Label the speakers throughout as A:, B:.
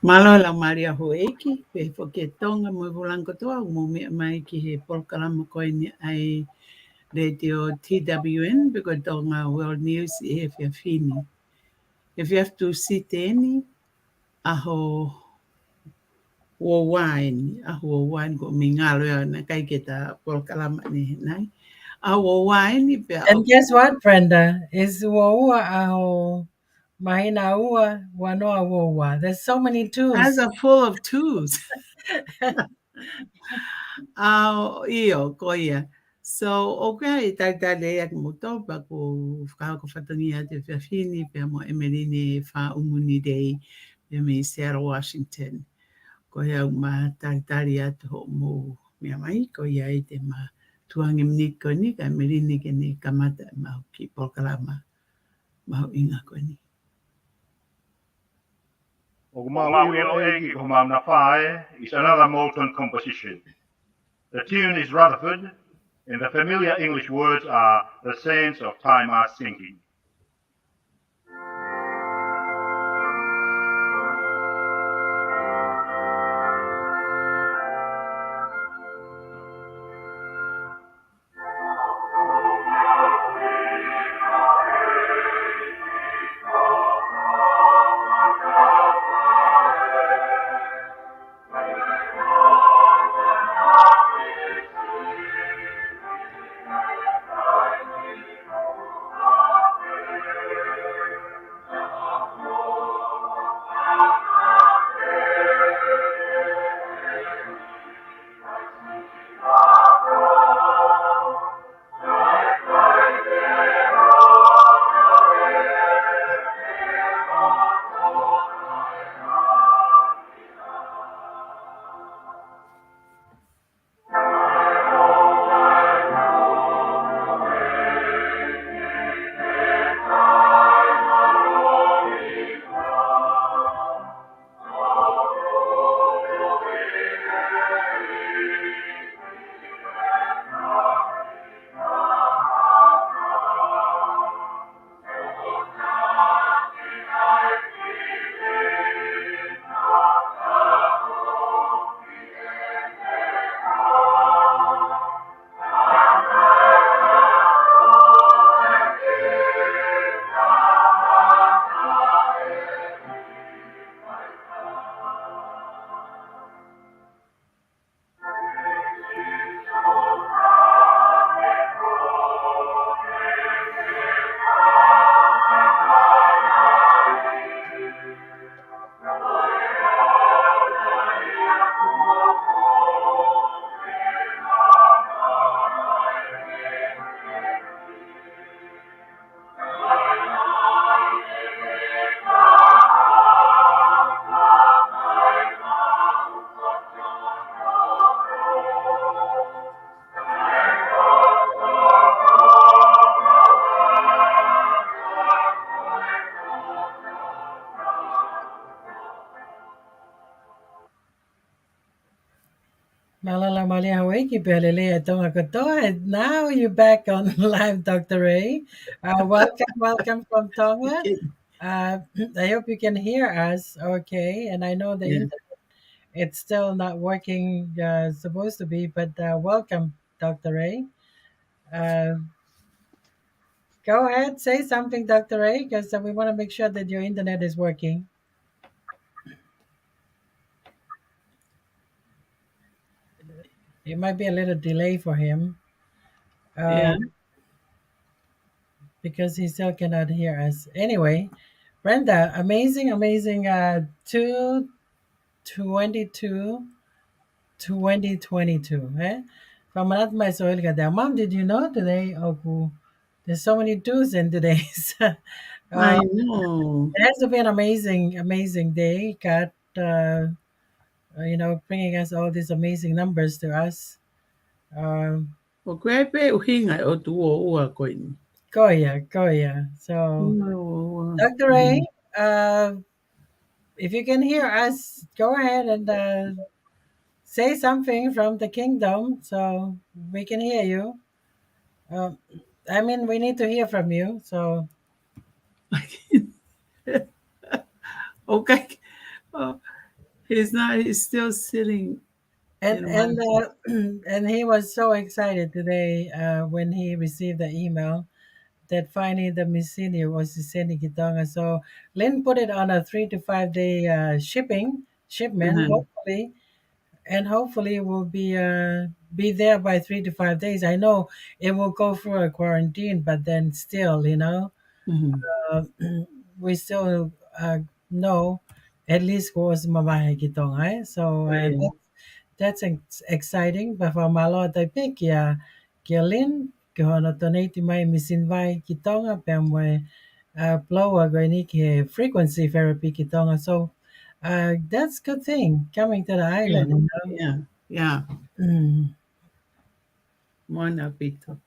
A: Malo la Maria Hoeki, pe ke Tonga mo vulango toa mo me mai ki he polkalama koe ni ai radio TWN because Tonga World News I he fia fini. If you have to sit any, aho aho wain ko mingalo ya na kai ke ta polkalama ni nai. Aho waini pe
B: And guess what, Brenda? Is Waua Aho Mahina Ua Wanoa Woa. There's so many
A: as
B: twos.
A: a full of twos. Iyo, ko ia. So, okay, tagtale ak mo to bago ka ko fatangia te fini pe mo emeline fa umuni day pe me Seattle, Washington. Ko ia ma tagtale at ho mo me mai ko ia i te ma tuangi mni ko ni ka emeline ke ni kamata ma ki pokalama ma inga ko ni.
C: O Mauilo Egi Humamna Fae is another molten composition. The tune is Rutherford, and the familiar English words are the sands of time are sinking.
B: Malala Malia Hawaii Pelele Tonga Katoa. Now you're back on live, Dr. Ray. Welcome from Tonga. I hope you can hear us okay. And I know the
A: Yeah.
B: internet it's still not working supposed to be, but welcome, Dr. Ray. Uh, Go ahead, say something, Dr. Ray, because we want to make sure that your internet is working. It might be a little delay for him
A: Yeah.
B: because he still cannot hear us. Anyway, Brenda, amazing 222 2022. Eh? Pamanat my soil ka Mom, did you know today? Oku, there's so many twos in today's.
A: I know.
B: It has to be an amazing day, Kat. Bringing us all these amazing numbers to us. Um,
A: O koe pe uhinga o tu o ua koe ni.
B: Koya. So,
A: No.
B: Dr. Ray, uh, if you can hear us, go ahead and say something from the kingdom so we can hear you. Um, I mean, we need to hear from you. So,
A: Okay. He's not. He's still sitting
B: And
A: in
B: and
A: one place.
B: and he was so excited today when he received the email that finally the Missini was sending Tonga. So Lynn put it on a 3 to 5 day shipment,
A: Uh-huh.
B: hopefully it will be there by 3 to 5 days. I know it will go through a quarantine, but then still,
A: Hmm.
B: uh, we still know at least was mamahay kitong, eh? So
A: Oh yeah.
B: that's exciting. But for Malo at pick, yeah, Kialin, Kihono Tonati may misinvite Kitonga, Pemwe, Ploa, Goiniki, frequency therapy Kitonga. So that's good thing coming to the
A: Yeah.
B: island,
A: Yeah. Yeah.
B: Mm.
A: One aupito.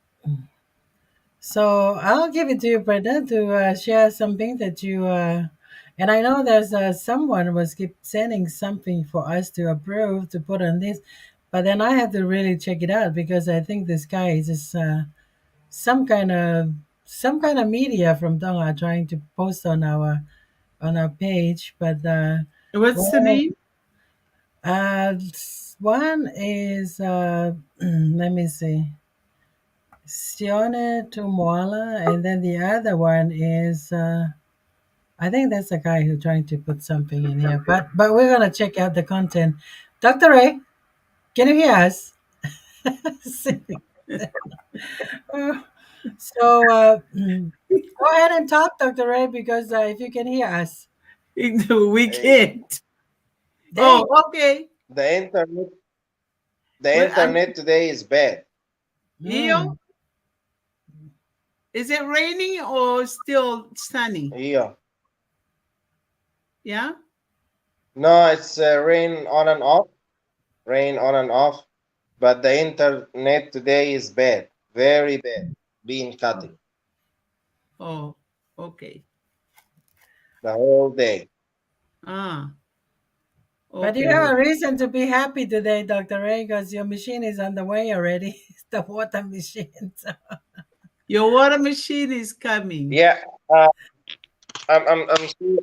B: So I'll give it to you, Brenda, to share something that you. And I know there's someone was keep sending something for us to approve to put on this, but then I have to really check it out because I think this guy is just some kind of some kind of media from Tonga trying to post on our page. But
A: What's the
B: well,
A: name?
B: one is let me see. Sione Tumoala, and then the other one is I think that's the guy who's trying to put something in here. But we're gonna check out the content. Dr. Ray, can you hear us? Uh, so go ahead and talk, Dr. Ray, because if you can hear us,
A: We
D: Eh,
A: can't.
B: there you
A: Oh, okay.
D: the internet the
A: Well,
D: internet today is bad.
B: go.
A: Eo, is it raining or still sunny?
D: Yeah.
A: Yeah.
D: No, it's rain on and off, rain on and off. But the internet today is bad, very bad, being cutting
A: Oh, okay.
D: the whole day.
A: Ah,
B: But you
A: okay.
B: have a reason to be happy today, Dr. Ray, because your machine is on the way already. It's the water machine. So.
A: Your water machine is coming.
D: Yeah, uh, I'm still,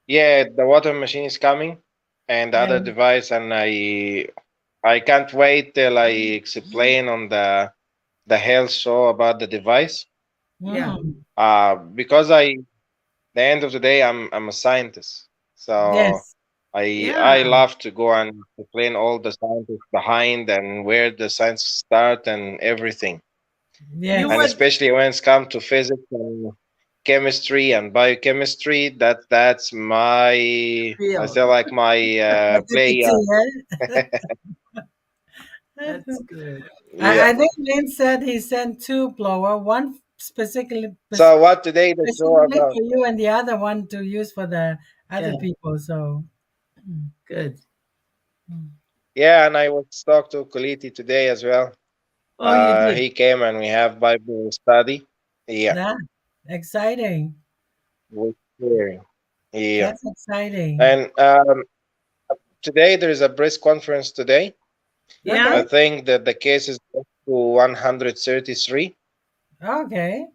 D: yeah, the water machine is coming, and the other
B: And
D: device, and I can't wait till I explain on the health show about the device.
A: Yeah.
B: mhm.
D: Because the end of the day, I'm a scientist, so
B: Yes,
D: I
A: Yeah.
D: love to go and explain all the science behind and where the science start and everything,
A: You
D: and
B: yes.
A: would.
D: especially when it's come to physics and chemistry and biochemistry. That's my I
A: Feel.
D: feel like my play.
B: Activity, eh?
A: That's good.
D: Yeah.
B: I think Lynn said he sent two blower, one
D: So what today the show
B: specifically
D: about?
B: for you and the other one to use for the other
A: Yeah.
B: people. So
A: Good.
B: mm.
D: Yeah, and I was talk to Kuliti today as well.
A: Oh, you did.
D: He came and we have Bible study. Yeah,
B: Yeah, exciting.
D: with sharing. Yeah,
B: That's exciting.
D: and today there is a press conference today.
A: Yeah.
D: I
B: Okay.
D: think that the case is up to 133.
B: Okay.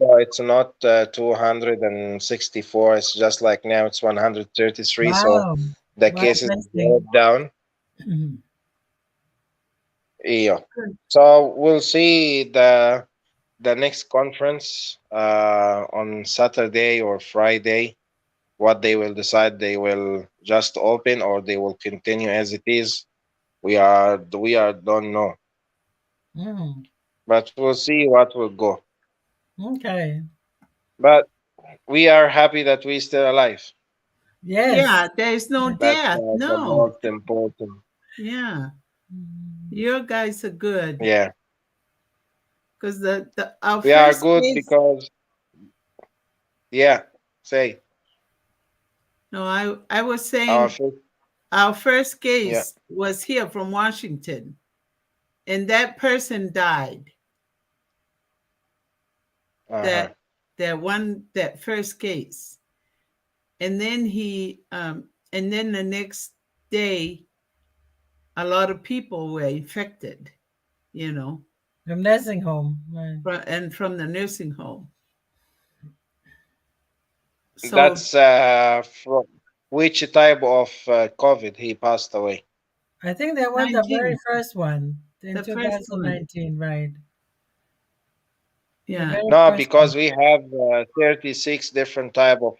D: So it's not 264. It's just like now it's 133. So
B: Wow.
D: the
B: Wow,
D: cases
B: blessing.
D: brought down.
B: Mhm.
D: Yeah.
A: Good.
D: So we'll see the next conference on Saturday or Friday. What they will decide, they will just open or they will continue as it is. We are don't know,
B: Mm.
D: but we'll see what will go.
B: Okay.
D: But we are happy that we still alive.
B: Yes.
A: Yeah. There is no
D: That's
A: death.
D: the
A: No.
D: most important.
A: Yeah.
B: Mm.
A: Your guys are good
D: Yeah,
A: because the our
D: we are
A: first
D: good
A: case.
D: because yeah. Say
A: No, I was
D: our
A: saying
D: first.
A: our first
D: Yeah.
A: case was here from Washington, and that person died.
D: Uh huh.
A: That that first case, and then and then the next day, a lot of people were infected. You know,
B: From nursing home. Right.
A: and from the nursing home. So
D: That's from. which type of COVID he passed away?
B: I think that was the very
A: 19,
B: first one in
A: the first one.
B: 2019, right? The
A: Yeah.
B: very
D: No,
B: first one.
D: because we have 36 different type of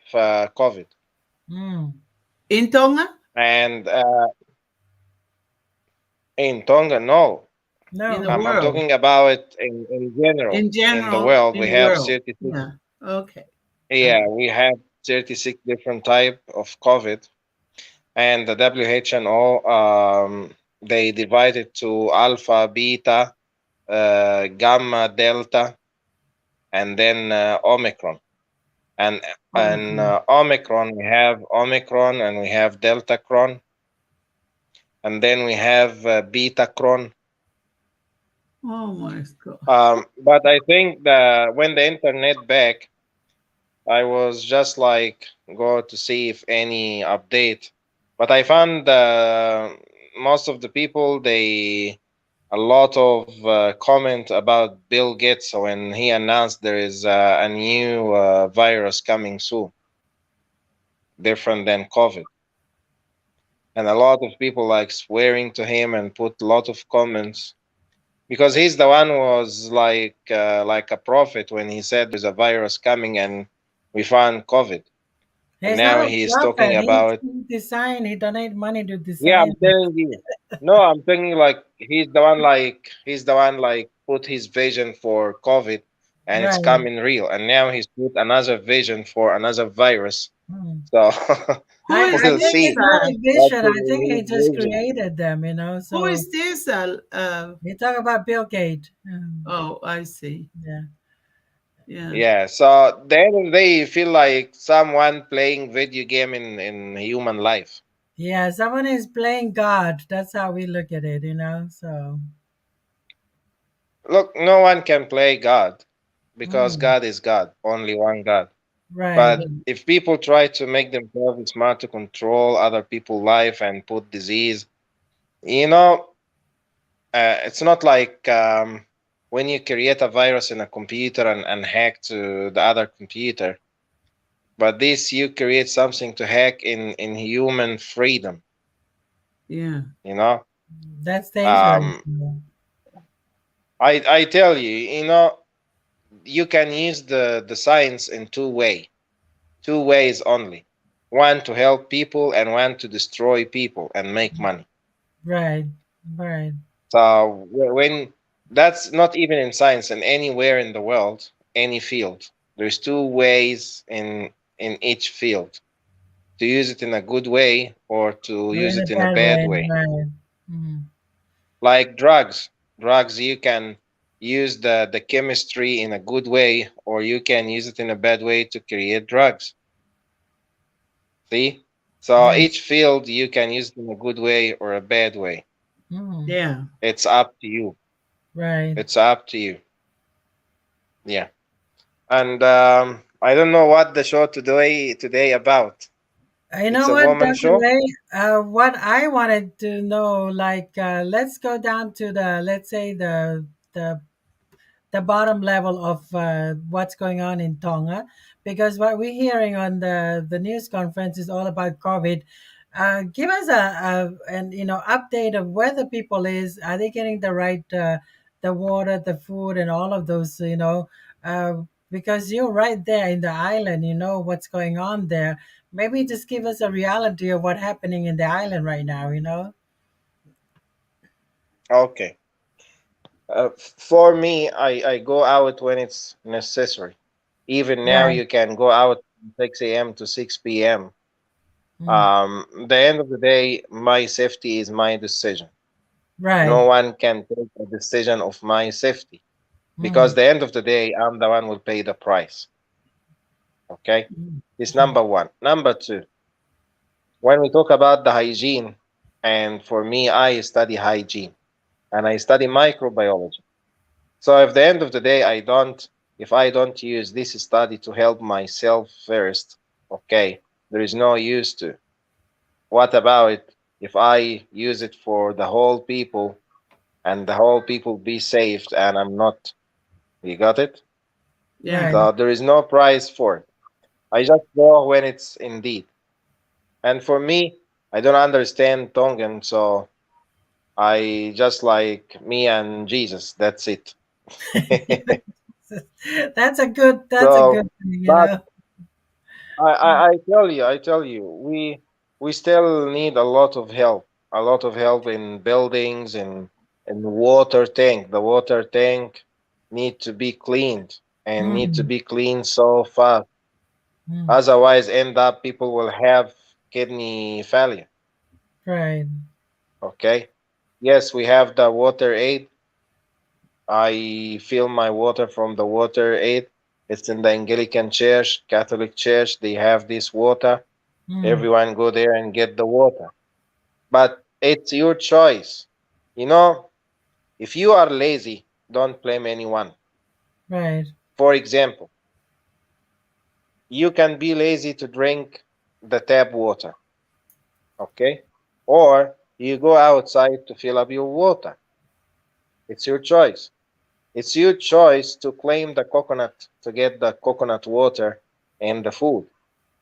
D: COVID,
B: Mm.
A: In Tonga?
D: and in Tonga, no.
A: In
B: No.
A: the
D: I'm
A: world.
D: talking about it in general.
A: In
D: In the
A: general,
D: world,
A: in
D: we
A: the
D: have
A: world.
D: 36.
A: Yeah. Okay.
D: Yeah, we have 36 different type of COVID, and the WHO they divide it to alpha, beta, gamma, delta, and then Omicron. And
A: Okay.
D: Omicron, we have Omicron, and we have Delta Cron, and then we have Beta Cron.
A: Oh my God.
D: But I think that when the internet back, I was just like go to see if any update, but I found most of the people they a lot of comment about Bill Gates when he announced there is a new virus coming soon, different than COVID, and a lot of people like swearing to him and put a lot of comments because he's the one who was like a prophet when he said there's a virus coming and we found COVID, and
B: He's
D: now
B: not a
D: he's talking
B: prophet.
D: about.
B: He design. He donate money to
D: Yeah,
B: design.
D: I'm telling you. No, I'm telling you, like he's the one like put his vision for COVID, and it's
B: Right.
D: coming real. And now he's put another vision for another virus.
B: Hmm.
D: So
A: Who
B: I
A: is
B: I
D: we'll
B: think
A: this?
B: it's
D: see.
B: not a
D: What's
B: vision. I think he
D: in his
B: just
D: vision?
B: created them. You know.
A: Who
B: So
A: is this?
B: you talk about Bill Gates.
A: Oh, I see.
B: Yeah.
A: Yeah.
D: Yeah. So the end of the day, you feel like someone playing video game in human life.
B: Yeah. Someone is playing God. That's how we look at it. You know. So.
D: Look, no one can play God because
B: Mm,
D: God is God, only one God.
B: right.
D: But if people try to make themselves smart to control other people's life and put disease, you know, it's not like when you create a virus in a computer and hack to the other computer, but this you create something to hack in human freedom.
A: Yeah.
D: You know,
B: That's dangerous.
D: um, I tell you, you know, you can use the science in two ways only. One to help people and one to destroy people and make money.
B: Right. Right.
D: So when that's not even in science and anywhere in the world, any field, there's two ways in each field to use it in a good way or to
B: Or
D: use
B: in a
D: it in a
B: bad
D: bad
B: way.
D: way.
B: Right. Mm,
D: Like drugs you can use the chemistry in a good way or you can use it in a bad way to create drugs. See? So
B: right.
D: each field you can use it in a good way or a bad way.
B: Mm,
A: Yeah.
D: It's up to you.
B: right.
D: It's up to you. Yeah. And I don't know what the show today about.
B: You
D: It's
B: know
D: a
B: what,
D: woman
B: Dr.
D: show.
B: Ray? What I wanted to know, like, let's go down to the, let's say the the bottom level of what's going on in Tonga, because what we're hearing on the news conference is all about COVID. Give us a and update of where the people is. Are they getting the right the water, the food, and all of those? Uh, because you're right there in the island. You know what's going on there. Maybe just give us a reality of what's happening in the island right now.
D: Okay. For me, I go out when it's necessary. Even now,
B: Right,
D: you can go out from 6 a.m. to 6 p.m.
B: mm,
D: The end of the day, my safety is my decision.
B: right,
D: No one can take a decision of my safety because
B: mm,
D: the end of the day, I'm the one who will pay the price. Okay,
B: mm,
D: it's number one. Number two, when we talk about the hygiene, and for me, I study hygiene and I study microbiology. So if the end of the day if I don't use this study to help myself first, okay, there is no use to. What about it if I use it for the whole people and the whole people be saved and I'm not? You got it?
A: Yeah.
B: right,
D: So there is no price for it. I just go when it's indeed. And for me, I don't understand Tongan, so I just like me and Jesus. That's it.
B: That's a
D: So,
B: good thing, you
D: but
B: know.
D: I tell you, we still need a lot of help in buildings and water tank. The water tank need to be cleaned and need to
B: Mm,
D: be cleaned so fast.
B: mm,
D: Otherwise, end up people will have kidney failure.
B: right.
D: Okay. Yes, we have the water aid. I fill my water from the water aid. It's in the Anglican Church, Catholic Church. They have this water.
B: Mm,
D: Everyone go there and get the water. But it's your choice. You know, if you are lazy, don't blame anyone.
B: right.
D: For example, you can be lazy to drink the tap water, okay? Or you go outside to fill up your water. It's your choice. It's your choice to claim the coconut to get the coconut water and the food.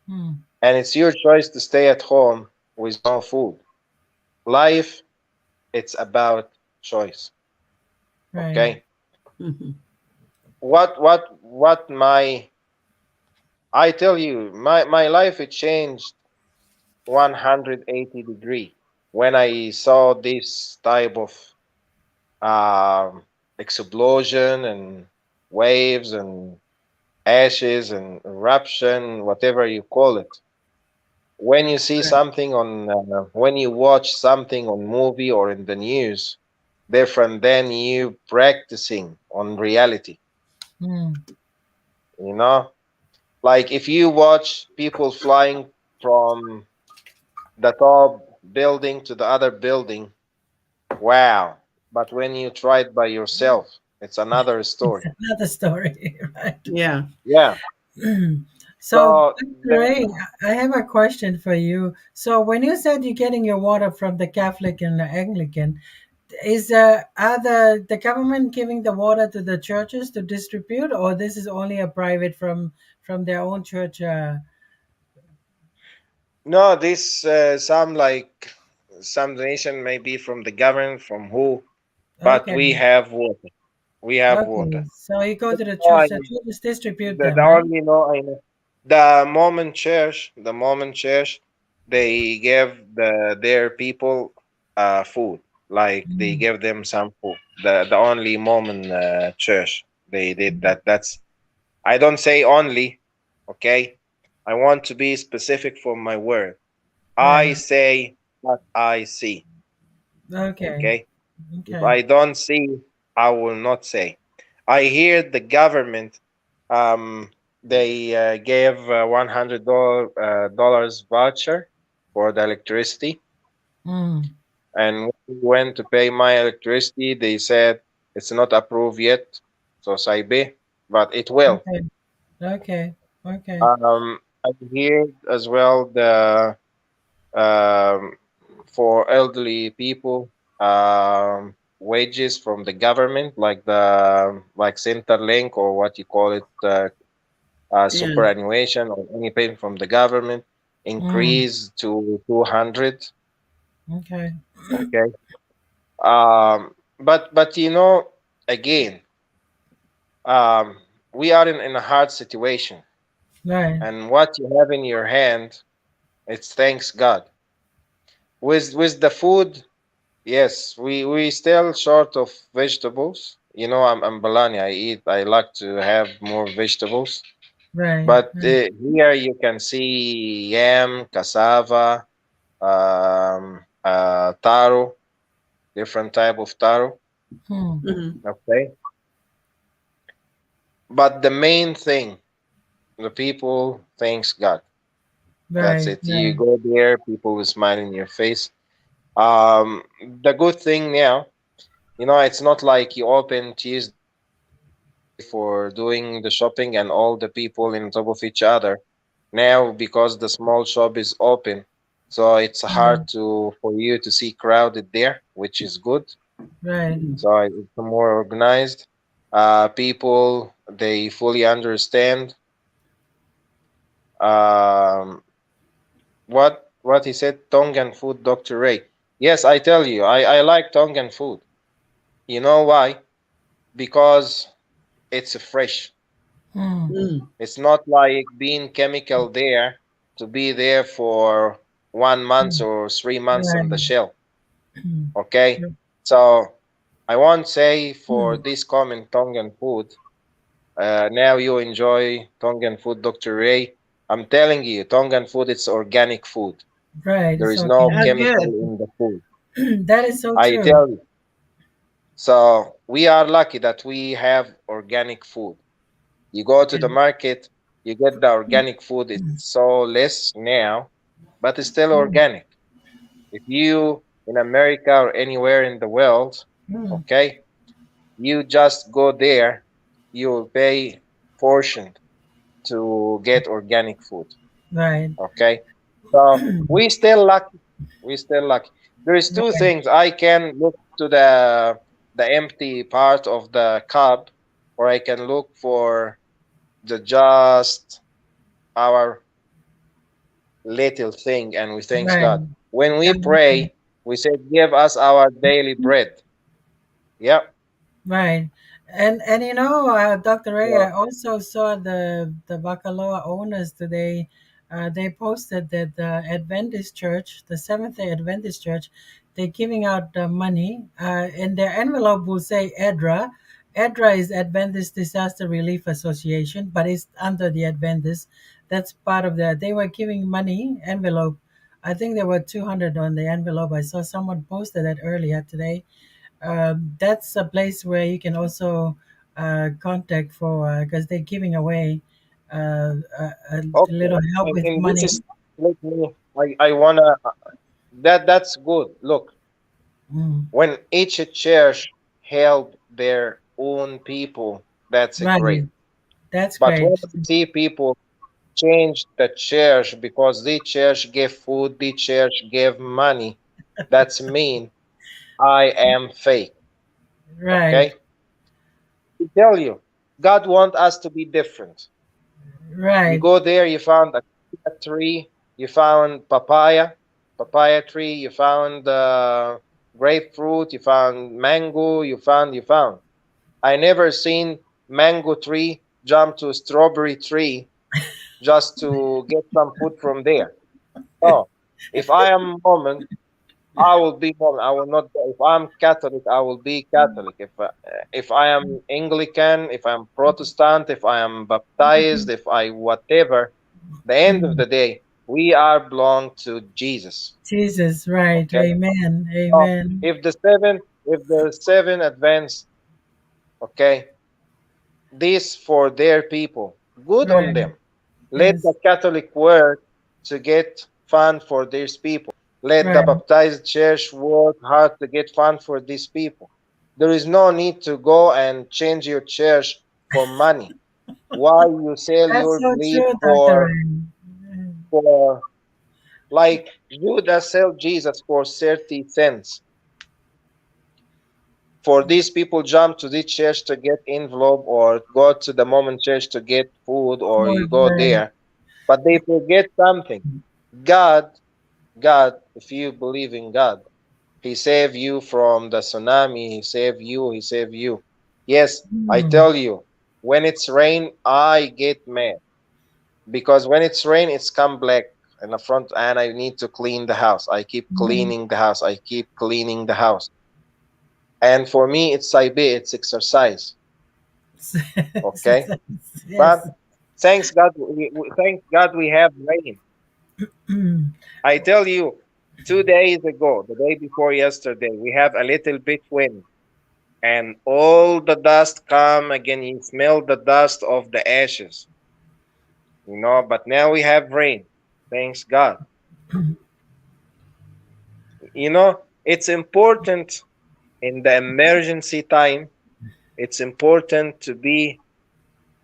B: Mm,
D: And it's your choice to stay at home with no food. Life, it's about choice.
B: right.
D: Okay?
A: Mhm.
D: What my I tell you, my life it changed 180-degree when I saw this type of um, explosion and waves and ashes and eruption, whatever you call it. When you see
A: Right.
D: something on, when you watch something on movie or in the news, different than you practicing on reality.
B: Mm,
D: You know, like if you watch people flying from the top building to the other building, wow. But when you try it by yourself, it's another
B: it's
D: story.
B: another story, right?
A: Yeah.
D: Yeah.
B: So,
D: So
B: Dr.
D: that,
B: Ray, I have a question for you. So, when you said you're getting your water from the Catholic and the Anglican, is are the government giving the water to the churches to distribute, or this is only a private from their own church?
D: no, this some like some donation may be from the government, from who, but
B: Okay,
D: we have water. We have
B: okay.
D: water.
B: So you go to
D: Oh,
B: the churches distribute
D: the
B: them, right?
D: only know I know the Mormon church, they give their people food, like they
B: Mm,
D: give them some food. The only Mormon church they did that. That's I don't say only, okay. I want to be specific for my word. I
B: right.
D: say what I see,
B: Okay.
D: okay. If
B: Okay.
D: I don't see, I will not say. I hear the government they gave $100 dollars voucher for the electricity,
B: Mm,
D: and when we went to pay my electricity, they said it's not approved yet, so Saibe, but it will.
B: okay. Okay. Okay.
D: I hear as well the um, for elderly people wages from the government, like the like Centerlink or what you call it,
A: Yeah.
D: superannuation or any payment from the government
B: Mm,
D: increase to 200.
B: okay.
D: Okay. But again, um, we are in a hard situation,
B: Right.
D: and what you have in your hand, it's thanks God. With the food, yes, we still short of vegetables. I'm Balani. I like to have more vegetables.
B: Right.
D: But
B: Right.
D: here you can see yam, cassava, taro, different type of taro.
B: Hmm.
A: Mhm.
D: Okay. But the main thing, the people thanks God. That's
B: Right.
D: it. You
B: Right.
D: go there, people will smile in your face. Um, the good thing now, it's not like you open Tuesday or Wednesday for doing the shopping and all the people in top of each other. Now, because the small shop is open, so it's hard
B: Mm,
D: for you to see crowded there, which is good.
B: right.
A: Mhm.
D: So it's more organized. People they fully understand what he said, Tongan food, Dr. Ray. Yes, I tell you, I like Tongan food. You know why? Because it's fresh.
B: Mm.
A: Mm.
D: It's not like being chemical there to be there for 1 month
B: Mm.
D: or 3 months on the
B: Right.
D: shelf.
B: Mm.
D: Okay?
B: Yep.
D: So I won't say for
B: Mm.
D: this common Tongan food, now you enjoy Tongan food, Dr. Ray. I'm telling you, Tongan food, it's organic food.
B: Right.
D: There
B: It's
D: is no
A: Ah,
B: organic.
D: chemical
A: good.
D: in the food.
B: That is so
D: I
B: true.
D: tell you. So we are lucky that we have organic food. You go to the
A: Yeah.
D: market, you get the organic food. It's
B: Mm.
D: so less now, but it's still
B: Mm.
D: organic. If you in America or anywhere in the world,
B: Mm.
D: okay, you just go there, you will pay portion to get organic food.
B: Right.
D: Okay, so we still lucky. We still lucky. There is two
B: Right.
D: things. I can look to the empty part of the cup, or I can look for the just our little thing, and we thanks
B: Right.
D: God. When we
B: Um,
D: pray, we say, "Give us our daily bread." Yeah.
B: Right. And you know, Dr. Ray,
D: So,
B: I also saw the Bacaloa owners today. They posted that the Adventist Church, the Seventh Day Adventist Church, they're giving out money. And their envelope will say EDRA. EDRA is Adventist Disaster Relief Association, but it's under the Adventist. That's part of the. They were giving money envelope. I think there were 200 on the envelope. I saw someone posted that earlier today. That's a place where you can also contact for because they're giving away a
D: okay,
B: little help with
D: and this
B: money.
D: is let me. I wanna that's good. Look,
B: Mm.
D: when each church help their own people, that's a great.
B: Right, that's
D: But when
B: great.
D: I see people change the church because the church give food, the church give money, that's mean I am fake.
B: Right,
D: Okay? I tell you, God want us to be different. You
B: right,
D: go there, you found a tree, you found papaya tree, you found grapefruit, you found mango, you found. I never seen mango tree jump to a strawberry tree just to get some food from there. No. If I am Mormon, I will be Mormon. I will not. If I'm Catholic, I will be Catholic. If I am Anglican, if I'm Protestant, if I am baptized, if I whatever, the end of
B: mm.
D: the day, we are belong to Jesus.
B: Jesus, right.
D: Okay.
B: Amen,
D: So
B: amen.
D: if the seven advance, okay, this for their people, good on
B: Right,
D: them. Let the
B: yes,
D: Catholic work to get fund for these people. Let the
B: right.
D: baptized church work hard to get fund for these people. There is no need to go and change your church for money. Why you sell
B: That's
D: your
B: so
D: belief
B: true, Dr.
D: for
B: Rain.
D: for like Judas sell Jesus for 30 cents? For these people jump to this church to get envelope or go to the Mormon church to get food or you
B: Food,
D: go
B: right.
D: there, but they forget something. God God, if you believe in God, He saved you from the tsunami. He saved you. He saved you. Yes, I
B: Mm.
D: tell you, when it's rain, I get mad because when it's rain, it's come black in the front, and I need to clean the house. I keep
B: Mm.
D: cleaning the house. I keep cleaning the house, and for me, it's Saibé. It's exercise. Okay, but
B: Yes.
D: thanks God, thanks God, we have rain.
B: Mm.
D: I tell you, 2 days ago, the day before yesterday, we have a little bit wind, and all the dust come again. You smell the dust of the ashes, but now we have rain. Thanks God. It's important in the emergency time. It's important to be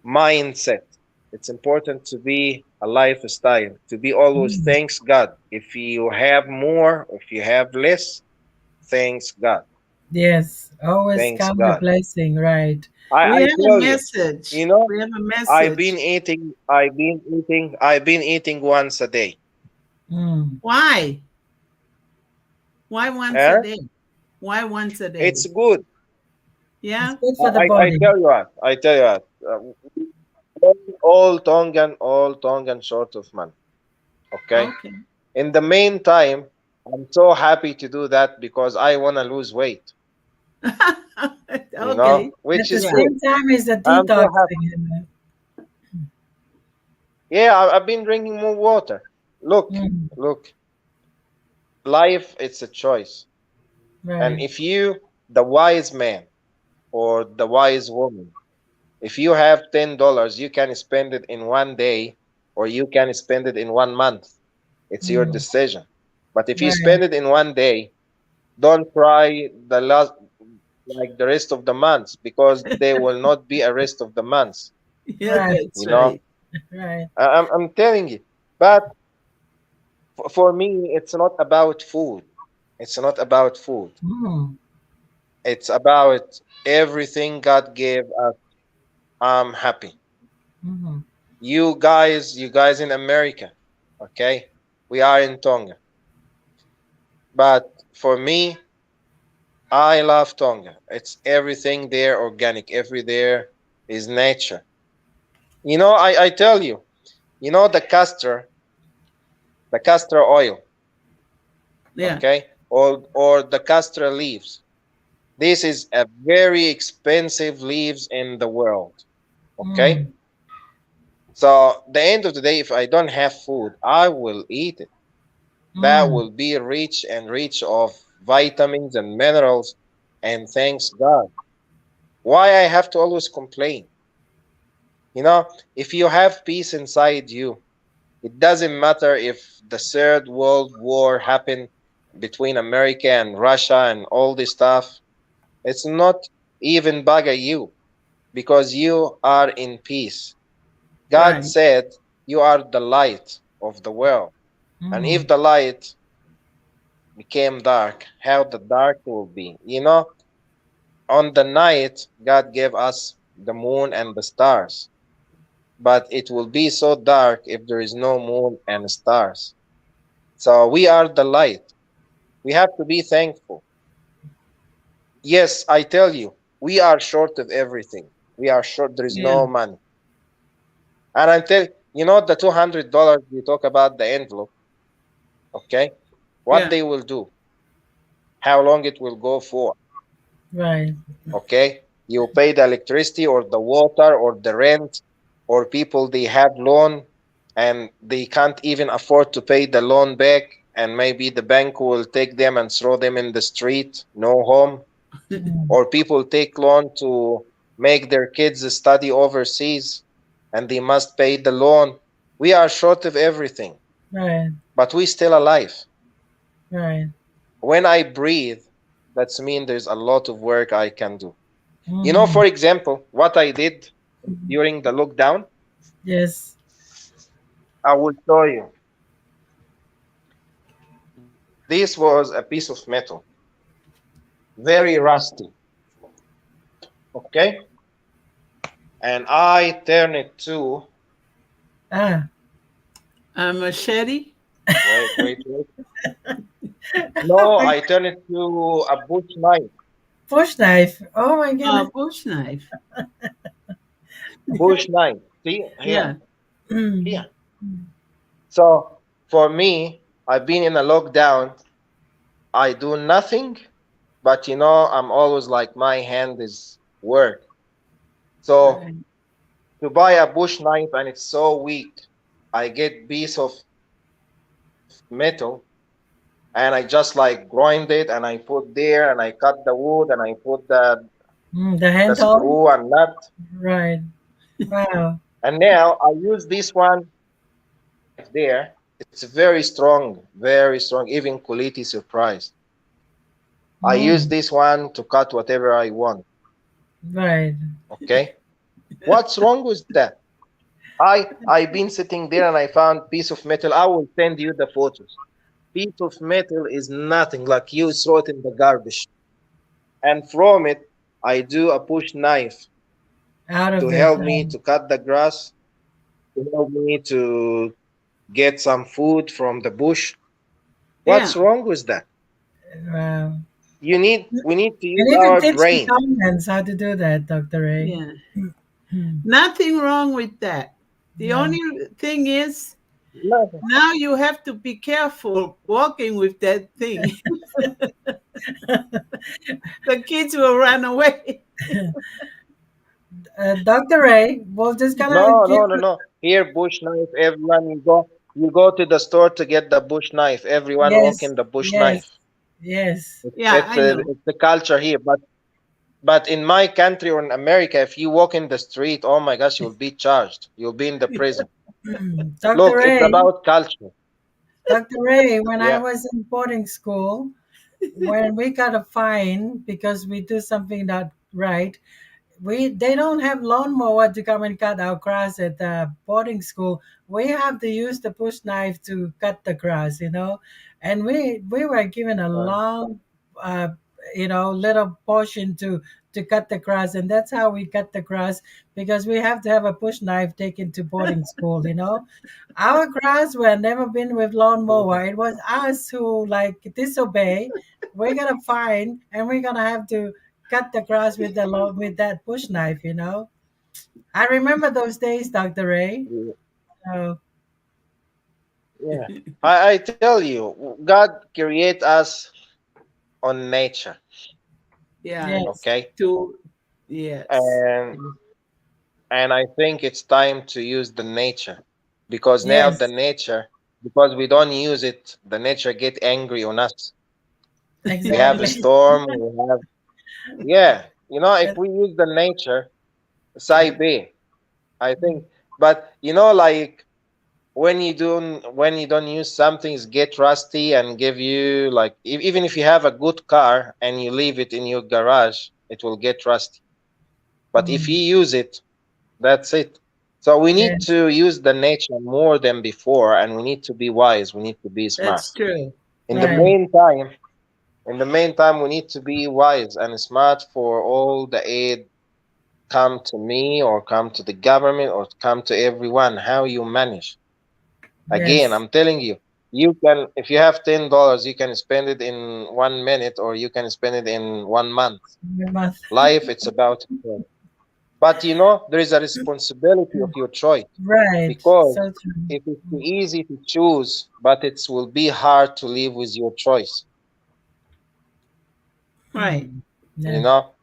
D: mindset. It's important to be a lifestyle, to be always
B: Mm.
D: thanks God. If you have more, if you have less, thanks God.
B: Yes, always
D: Thanks
B: count the
D: God.
B: blessing, right?
D: I
A: We have a
D: tell you, you
A: message.
D: know,
A: We have a
D: I've been
A: message.
D: eating, I've been eating once a day.
B: Mm.
A: Why? Why once a
D: Eh?
A: day? Why once a
D: It's
A: day?
D: good.
B: It's
A: Yeah?
B: good
D: I,
B: for the
D: I
B: body.
D: tell you what. I tell you what. All Tongan sort of man. Okay.
A: Okay.
D: In the meantime, I'm so happy to do that because I wanna lose weight.
A: Okay.
B: At
D: Which
B: the
D: is
A: Yeah.
D: good.
B: same time, it's a
D: I'm so
B: detox
D: happy.
B: thing.
D: Yeah, I've been drinking more water. Look,
B: Mm.
D: look. Life, it's a choice. And
B: Right.
D: if you, the wise man or the wise woman, if you have $10, you can spend it in one day or you can spend it in 1 month. It's your
B: Mm.
D: decision. But if you
B: Right.
D: spend it in one day, don't cry the last like the rest of the months because there will not be a rest of the months.
A: Yeah,
B: Right.
A: that's
D: You know,
A: right.
B: Right.
D: I'm telling you. But for me, it's not about food. It's not about food.
B: Mm.
D: It's about everything God gave us. I'm happy.
B: Mm-hmm.
D: You guys in America, okay? We are in Tonga. But for me, I love Tonga. It's everything there organic. Every there is nature. I tell you, the castor oil,
A: Yeah.
D: okay? Or the castor leaves. This is a very expensive leaves in the world, okay?
B: Mm.
D: So the end of the day, if I don't have food, I will eat it. That
B: Mm.
D: will be rich and rich of vitamins and minerals. And thanks God. Why I have to always complain? If you have peace inside you, it doesn't matter if the third world war happened between America and Russia and all this stuff. It's not even bugger you because you are in peace. God
A: Right.
D: said you are the light of the world. And if
B: Mm.
D: the light became dark, how the dark will be. On the night, God gave us the moon and the stars, but it will be so dark if there is no moon and stars. So we are the light. We have to be thankful. Yes, I tell you, we are short of everything. We are short. There is
A: Yeah.
D: no money. And I tell the $200 we talk about the envelope. Okay, what
A: Yeah.
D: they will do, how long it will go for.
B: Right.
D: Okay, you pay the electricity or the water or the rent, or people they have loan and they can't even afford to pay the loan back, and maybe the bank will take them and throw them in the street, no home.
B: Mm.
D: Or people take loan to make their kids study overseas and they must pay the loan. We are short of everything,
B: Right.
D: but we still alive.
B: Right.
D: When I breathe, that's mean there's a lot of work I can do.
B: Mm.
D: For example, what I did during the lockdown,
B: Yes.
D: I will show you. This was a piece of metal, very rusty. Okay, and I turn it to
B: Ah.
A: A machete?
D: wait, wait, wait. No, I turn it to a bush knife.
B: Bush knife. Oh my
A: A
B: goodness.
A: bush knife.
D: Bush knife. See here,
A: Yeah.
B: Mm.
D: here. So for me, I've been in a lockdown. I do nothing, but I'm always like my hand is work. So
A: Right.
D: to buy a bush knife and it's so weak, I get piece of metal and I just like grind it and I put there and I cut the wood and I put
B: Mm. The
D: the
B: handle.
D: screw and nut.
B: Right. Wow.
D: And now I use this one there. It's very strong. Even Kuliti surprised. I use
B: Mm.
D: this one to cut whatever I want.
B: Right.
D: Okay. What's wrong with that? I've been sitting there and I found piece of metal. I will send you the photos. Piece of metal is nothing. Like you throw it in the garbage. And from it, I do a push knife
B: Out
D: to
B: of it.
D: help me to cut the grass, to help me to get some food from the bush.
A: Yeah.
D: What's wrong with that?
B: Uh,
D: We need to
B: we
D: use
B: need to
D: our
B: teach the
D: brain.
B: Tongans how to do that, Dr. Ray.
A: Yeah.
B: Hmm.
A: Nothing wrong with that. The
B: No.
A: only thing is
D: No,
A: now you have to be careful walking with that thing. The kids will run away.
B: Dr. Ray, we're just gonna
D: no,
B: give.
D: no, no, no. Here, bush knife. Everyone, you go to the store to get the bush knife. Everyone
B: Yes,
D: walking the bush
B: yes,
D: knife.
B: yes.
A: Yeah, I know.
D: It's the culture here. But in my country or in America, if you walk in the street, oh my gosh, you'll be charged. You'll be in the prison.
B: Dr.
D: Look, it's
B: Ray,
D: about culture.
B: Dr. Ray, when I
D: Yeah.
B: was in boarding school, when we got a fine because we do something not right, they don't have lawnmower to come and cut our grass at the boarding school. We have to use the bush knife to cut the grass, and we were given a
D: Uh,
B: long uh, little portion to cut the grass, and that's how we cut the grass, because we have to have a bush knife taken to boarding school. Our grass were never been with lawnmower. It was us who like disobey. We're gonna fine, and we're gonna have to cut the grass with with that bush knife. I remember those days, Dr. Ray. So,
D: yeah. I tell you, God create us on nature.
A: Yeah.
B: yes,
D: Okay.
A: To yes.
D: And I think it's time to use the nature, because now the
B: yes,
D: nature, because we don't use it, the nature get angry on us. We have a
B: exactly.
D: storm. We have, yeah. If
B: And-
D: we use the nature, Saibe, I think. But like when you don't use something, it's get rusty and give you like even if you have a good car and you leave it in your garage, it will get rusty. But if
B: mm,
D: you use it, that's it. So we need
B: yes,
D: to use the nature more than before, and we need to be wise. We need to be smart.
A: That's true.
D: In the
B: right.
D: meantime, we need to be wise and smart for all the aid come to me or come to the government or come to everyone. How you manage? Again,
B: Yes.
D: I'm telling you, you can if you have $10, you can spend it in 1 minute or you can spend it in 1 month.
B: We must.
D: Life, it's about choice. But there is a responsibility of your choice,
B: Right.
D: because
B: So true.
D: if it's too easy to choose, but it will be hard to live with your choice.
A: Right.
D: You
B: Yes.
D: know.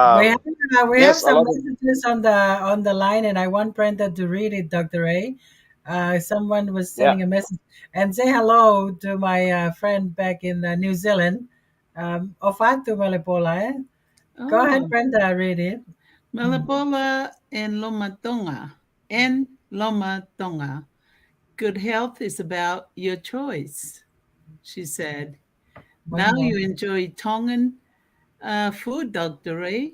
B: We have we have
D: Yes, a
B: some
D: lot of
B: messages on the line, and I want Brenda to read it, Dr. A. Someone was
D: yeah.
B: sending a message, and say hello to my friend back in New Zealand, Ofatu Malipola. Go ahead,
A: Oh,
B: Brenda, read it.
A: Malapola and Loma Tonga. And Loma Tonga. Good health is about your choice, she said.
B: One
A: Now
B: more.
A: you enjoy Tongan food, Dr. Ray.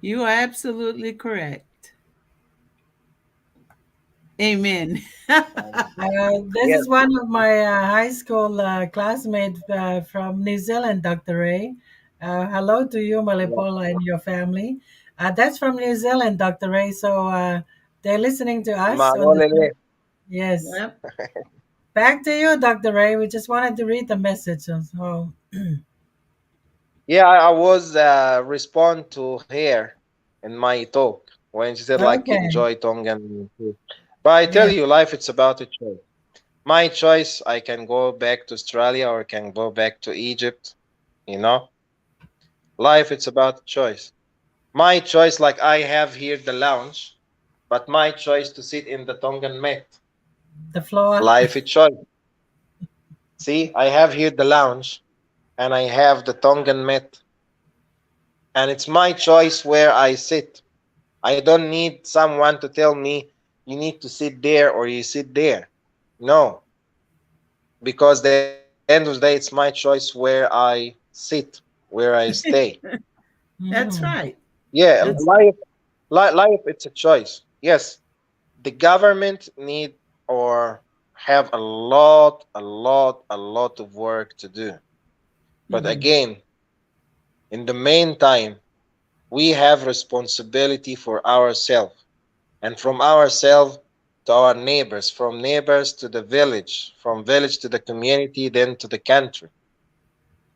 A: You are absolutely correct. Amen.
B: This
D: Yes.
B: is one of my high school classmates from New Zealand, Dr. Ray. Hello to you,
D: Yeah.
B: Malipola, and your family. That's from New Zealand, Dr. Ray. So they're listening to us on the show.
D: Malolele.
B: Yes.
A: Yep.
B: Back to you, Dr. Ray. We just wanted to read the message. So,
D: Yeah, I was respond to her in my talk when she said like
B: okay.
D: enjoy Tongan food. But I tell
B: Yes.
D: you, life it's about a choice. My choice, I can go back to Australia or I can go back to Egypt. You know, life it's about choice. My choice, like I have here the lounge, but my choice to sit in the Tongan mat.
B: The floor.
D: Life it's choice. See, I have here the lounge and I have the Tongan mat, and it's my choice where I sit. I don't need someone to tell me you need to sit there or you sit there. No, because the end of the day, it's my choice where I sit, where I stay.
A: That's
B: Mhm.
A: right.
D: Yeah,
A: That's
D: life, it's a choice. Yes, the government need or have a lot of work to do. But
A: mhm.
D: again, in the meantime, we have responsibility for ourselves. and from ourselves to our neighbors, from neighbors to the village, from village to the community, then to the country.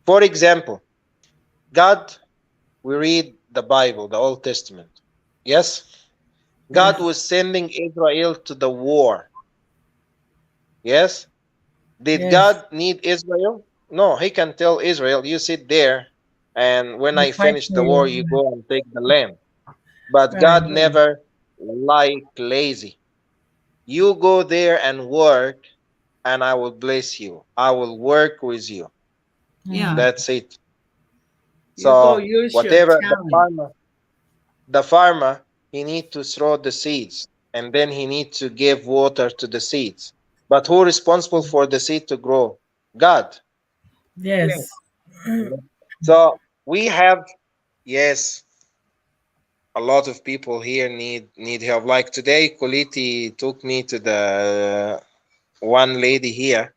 D: For example, God, we read the Bible, the Old Testament. Yes? God
A: Yes.
D: was sending Israel to the war. Yes? Did
B: Yes.
D: God need Israel? No, he can tell Israel, you sit there, and when
B: We'll
D: I
B: fight
D: finish
B: for
D: the war,
B: you.
D: you go and take the land. But
B: Right.
D: God never like lazy. You go there and work, and I will bless you. I will work with you.
A: Yeah.
B: Mm.
D: That's it.
A: You go
D: So
A: use your
D: whatever
A: talent.
D: the farmer, he need to throw the seeds, and then he need to give water to the seeds. But who responsible for the seed to grow? God.
B: Yes.
D: So we have, yes, a lot of people here need help. Like today, Kuliti took me to the one lady here.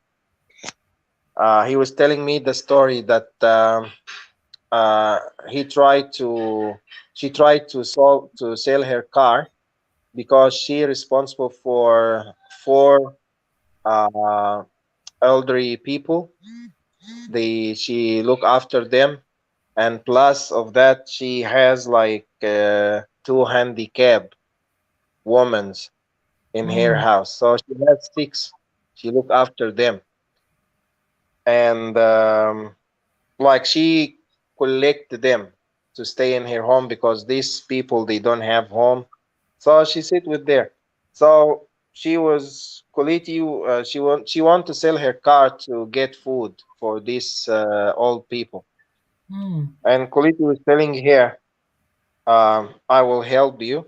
D: He was telling me the story that uh, he tried to she tried to sell her car because she responsible for four uh, elderly people. She look after them, and plus of that, she has like two handicap women's in her
B: Mm.
D: house. So she has six. She look after them, and like she collect them to stay in her home because these people they don't have home. So she sit with there. So she was Koliti. She want to sell her car to get food for these old people.
B: Mm.
D: And Koliti was telling her, "I will help you."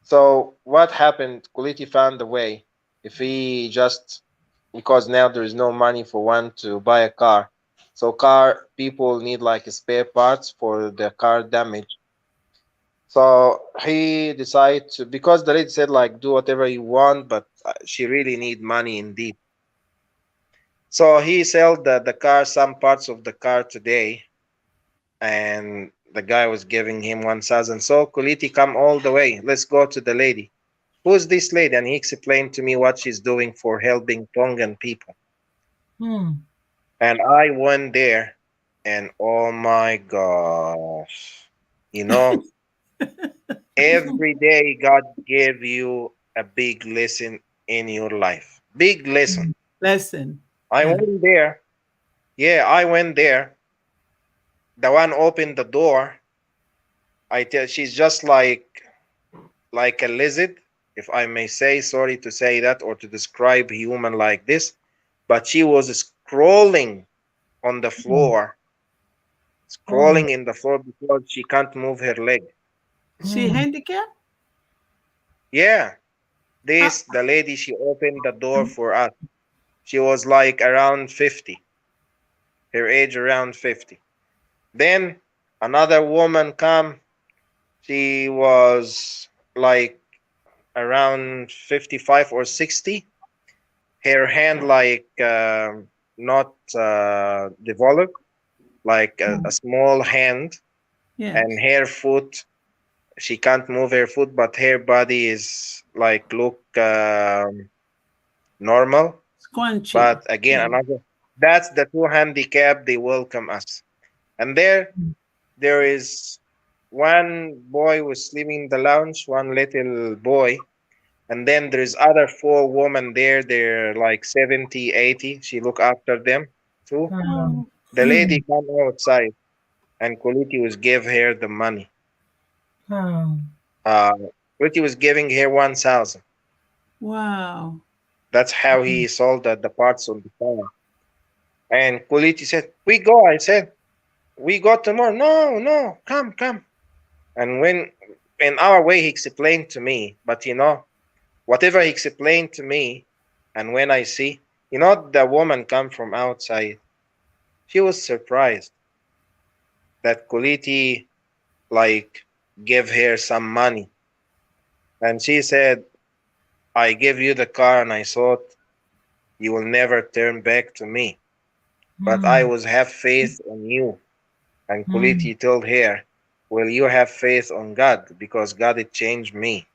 D: So what happened? Kuliti found a way. If he just because now there is no money for one to buy a car, so car people need like spare parts for the car damage. So he decided to because the lady said like do whatever you want, but she really need money indeed. So he sell the car some parts of the car today, and the guy was giving him 1,000. So Kuliti come all the way. Let's go to the lady. Who's this lady? And he explained to me what she's doing for helping Tongan people.
B: Mm.
D: And I went there, and oh my gosh, you know, every day God gave you a big lesson in your life. Big lesson.
A: Lesson.
D: I
A: Yeah.
D: went there. Yeah, I went there. The one opened the door. I tell she's just like a lizard, if I may say, sorry to say that or to describe human like this, but she was scrolling on the
B: Oh.
D: floor,
B: Oh.
D: scrolling in the floor because she can't move her leg.
A: She
B: Mm.
A: handicapped?
D: Yeah,
A: How?
D: the lady, she opened the door for us. She was like around 50, her age around 50. Then another woman come, she was like around 55 or 60, her hand like not developed, like a small hand, and
A: Yes.
D: her foot, she can't move her foot, but her body is like look normal.
A: Squanchy.
D: But again,
A: Yeah.
D: another, that's the two handicap they welcome us. And there is one boy was sleeping in the lounge, one little boy, and then there's other four women there. They're like 70, 80. She look after them too.
B: Oh.
A: Oh.
D: The lady come outside, and Kuliti was give her the money.
B: Oh.
D: Uh, Kuliti was giving her 1,000.
A: Wow.
D: That's how he sold the parts of the car. And Kuliti said, "We go." I said, "We go tomorrow." No, no, come, come. And when in our way he explained to me, but whatever he explained to me, and when I see, the woman come from outside, she was surprised that Kuliti like give her some money, and she said, "I give you the car, and I thought you will never turn back to me, but I
B: Mm.
D: was have faith on you." And
B: Mm.
D: Kuliti told her, "Will you have faith on God? Because God had changed me."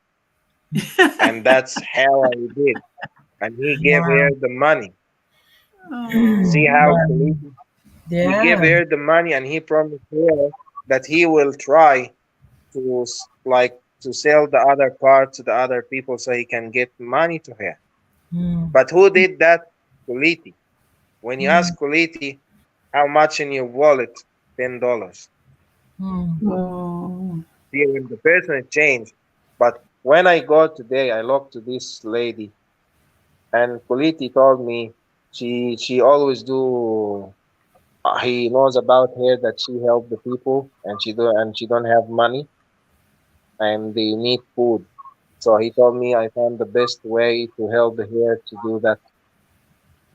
D: and that's how I did. And he gave her
B: Wow.
D: the money.
A: Oh,
D: See how
B: Wow.
D: Khaleesi, he gave
B: Yeah.
D: her the money, and he promised her that he will try to like to sell the other part to the other people so he can get money to her.
B: Mm.
D: But who did that? Kuliti. When you
B: Mm.
D: ask Kuliti how much in your wallet, $10.
B: Mm.
A: oh,
D: See, when the person changed. But when I go today, I look to this lady, and Kuliti told me she always do. He knows about her that she help the people, and she don't have money, and they need food. So he told me I found the best way to help her to do that.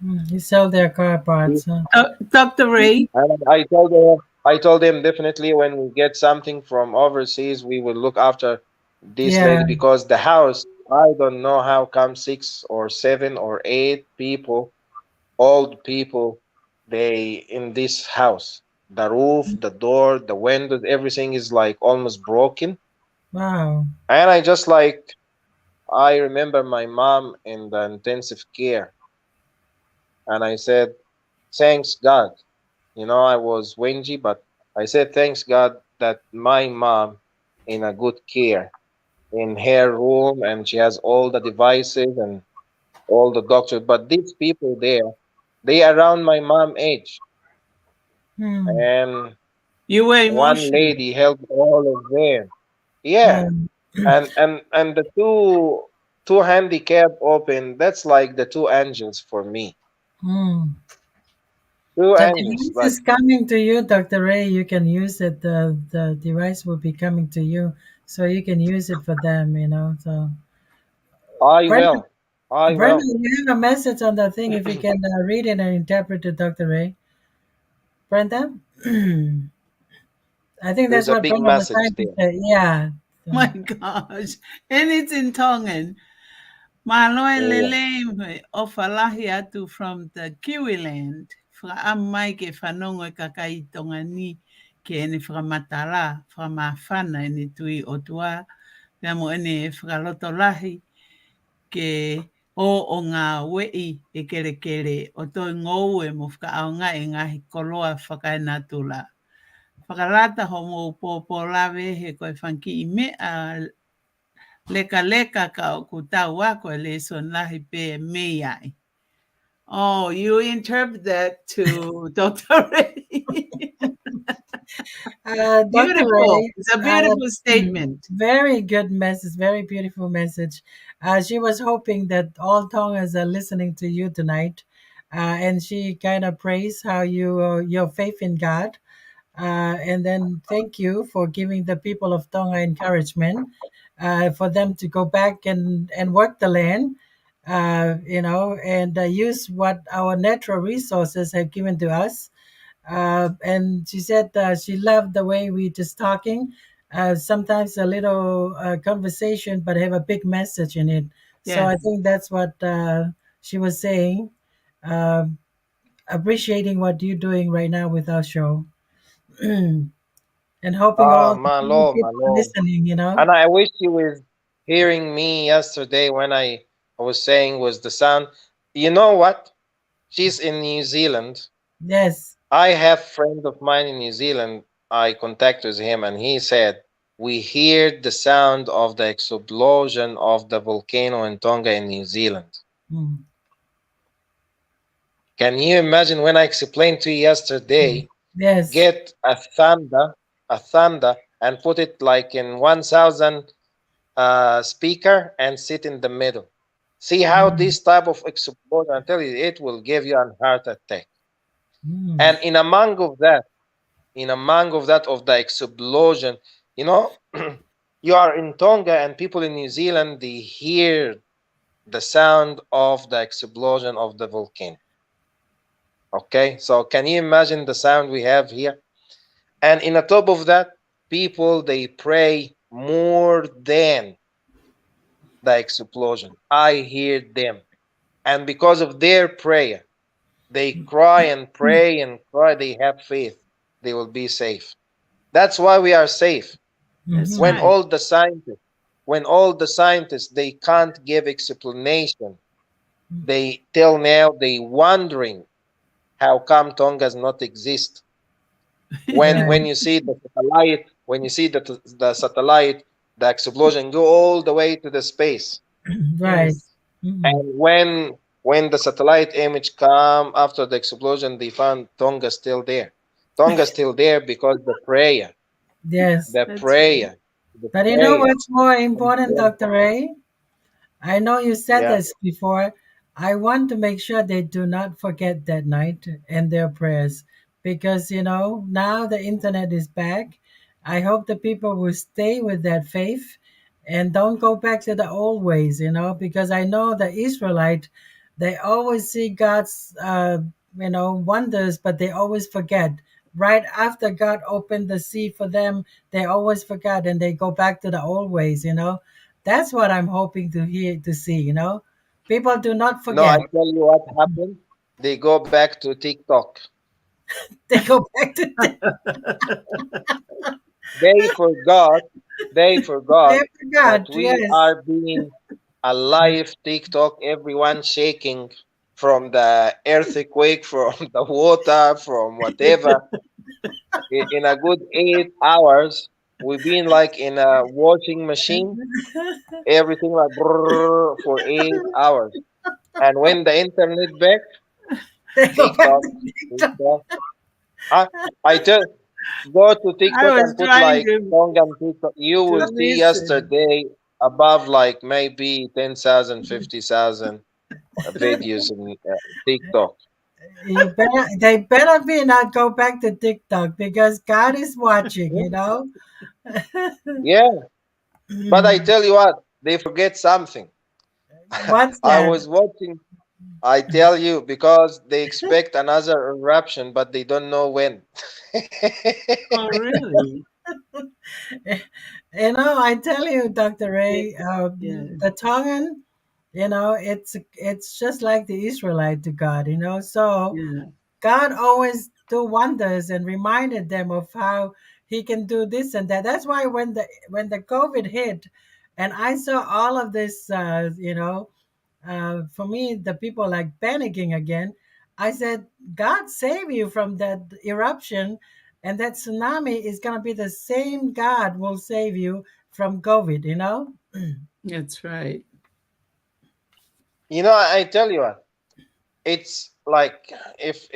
B: Mm. You sell their car parts, huh?
A: Dr. Ray.
D: And I told him definitely when we get something from overseas, we will look after this lady
B: Yeah.
D: because the house, I don't know how come 6 or 7 or 8 people, old people, they in this house. The roof, the door, the windows, everything is like almost broken.
B: Wow.
D: And I just like I remember my mom in the intensive care, and I said, thanks God. You know, I was whingy, but I said, thanks God that my mom in a good care in her room, and she has all the devices and all the doctors. But these people there, they around my mom age.
B: Mm.
D: And
A: You were
D: one
A: emotional.
D: lady helped all of them. Yeah.
B: Um,
D: And the two handicap open, that's like the two angels for me.
B: mm.
D: Two
B: The
D: angels.
B: device
D: Like
B: is coming to you, Dr. Ray. You can use it. The device will be coming to you, so you can use it for them. So,
D: I
B: Brenda,
D: will. I
B: Brenda,
D: will.
B: you have a message on the thing. If you can read it and interpret it, Dr. Ray. Brenda, I think that's
D: There's a
B: what
D: big
B: Brenda was
D: message
B: trying to
D: there.
B: say. Yeah.
A: My
B: So,
A: gosh. And it's in Tongan. Malo e
D: Yeah.
A: lele o falahi atu from the Kiwi land. Fra amai ke whanongo e kakai tonga ni ke ene whakamatala, whakamawhana ene tui o tua. Pea mo ene whakaloto lahi ke o ngā wei e kere kere o toi ngou e mo whakaaonga e ngahi koloa whakainatula. Whakalata ho mo pōpō lawe he koe whanki I mea leka leka ka o ku tau ako e le so nahi pe e mei ai. Oh, you interpret that to Dr. Ray.
B: Dr.
A: Beautiful.
B: Ray,
A: It's a beautiful statement.
B: very good message, very beautiful message. She was hoping that all Tongans are listening to you tonight, and she kind of praised how your faith in God, and then thank you for giving the people of Tonga encouragement, for them to go back and work the land, and use what our natural resources have given to us. And she said she loved the way we just talking. Sometimes a little conversation, but have a big message in it. So I
A: Yes.
B: think that's what she was saying. Um Appreciating what you're doing right now with our show, and hoping
D: Ah,
B: all the
D: Malo,
B: people are
D: Malo.
B: listening.
D: And I wish you was hearing me yesterday when I was saying was the sound. You know what? She's in New Zealand.
B: Yes.
D: I have friend of mine in New Zealand. I contacted him and he said we hear the sound of the explosion of the volcano in Tonga in New Zealand.
B: Mm.
D: Can you imagine when I explained to you yesterday?
B: Yes.
D: Get a thunder, and put it like in 1,000 speaker and sit in the middle. See how
B: Mm.
D: this type of explosion, I tell you, it will give you a heart attack.
B: Mm.
D: And in among of that of the explosion, you know, you are in Tonga and people in New Zealand they hear the sound of the explosion of the volcano. Okay, so can you imagine the sound we have here? And in the top of that, people they pray more than the explosion. I hear them, and because of their prayer, they cry and pray and cry. They have faith. They will be safe. That's why we are safe.
A: That's
B: Mm-hmm.
D: When
A: right.
D: all the scientists, when all the scientists they can't give explanation. They till now they wondering how come Tonga's not exist.
B: Right.
D: When you see the satellite, when you see the satellite, the explosion go all the way to the space.
B: Right.
A: Yes.
B: Mhm.
D: And when the satellite image come after the explosion, they found Tonga still there. Tonga still there because
B: Yes.
D: the
A: That's right.
D: prayer, the
B: But you know
D: prayer.
B: what's more important, Dr. Ray? I know you said
D: Yeah.
B: this before. I want to make sure they do not forget that night and their prayers because, now the internet is back. I hope the people will stay with that faith and don't go back to the old ways, because I know the Israelite, they always see God's, wonders, but they always forget. Right after God opened the sea for them, they always forgot and they go back to the old ways. That's what I'm hoping to hear to see. People do not
D: No, I
B: forget.
D: tell you what happened. They go back to TikTok.
B: They go back to
D: They forgot, they
B: they
D: forgot that
B: forgot.
D: we
B: Yes.
D: are being a live TikTok, everyone shaking from the earthquake, from the water, from whatever. In a good 8 hours, we've been like in a washing machine, everything like brrr for 8 hours. And when the internet back,
B: They go back
D: TikTok,
B: to TikTok.
D: TikTok. I, I just go to
A: I
D: TikTok
A: was
D: and put
A: trying
D: like Tongan TikTok. You
A: to
D: will see
A: listen.
D: yesterday above like maybe 10,000, 50,000 videos in TikTok.
B: They better be not go back to TikTok because God is watching.
D: Yeah, but I
B: Mm.
D: tell you what, they forget something.
B: What's
D: I
B: that?
D: was watching, I tell you, because they expect another eruption, but they don't know when.
A: Oh, really?
B: I tell you, Dr.
A: Yeah.
B: Ray,
A: Yeah.
B: the Tongan, it's just like the Israelite to God. So
A: Yeah.
B: God always do wonders and reminded them of how He can do this and that. That's why when the COVID hit, and I saw all of this, for me, the people like panicking again. I said, God save you from that eruption, and that tsunami is gonna be the same God will save you from COVID.
A: That's right.
D: I tell you what, it's like if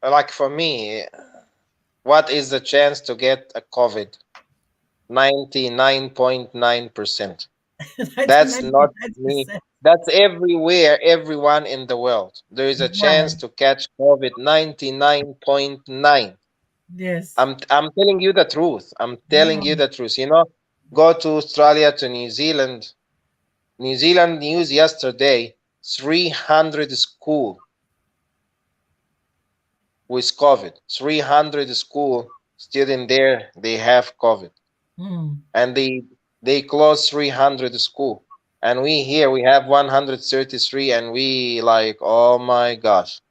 D: like for me, what is the chance to get a COVID? 99.9%. That's not me.
B: 99%.
D: That's everywhere, everyone in the world. There is a chance
B: Right.
D: to catch COVID 99.9.
B: Yes.
D: I'm telling you the truth. I'm telling you
B: Mm.
D: the truth. Go to Australia, to New Zealand. New Zealand news yesterday, 300 school with COVID. 300 school student there, they have COVID.
B: Mm.
D: And they closed 300 school. And we here we have 133 and we like, oh my gosh.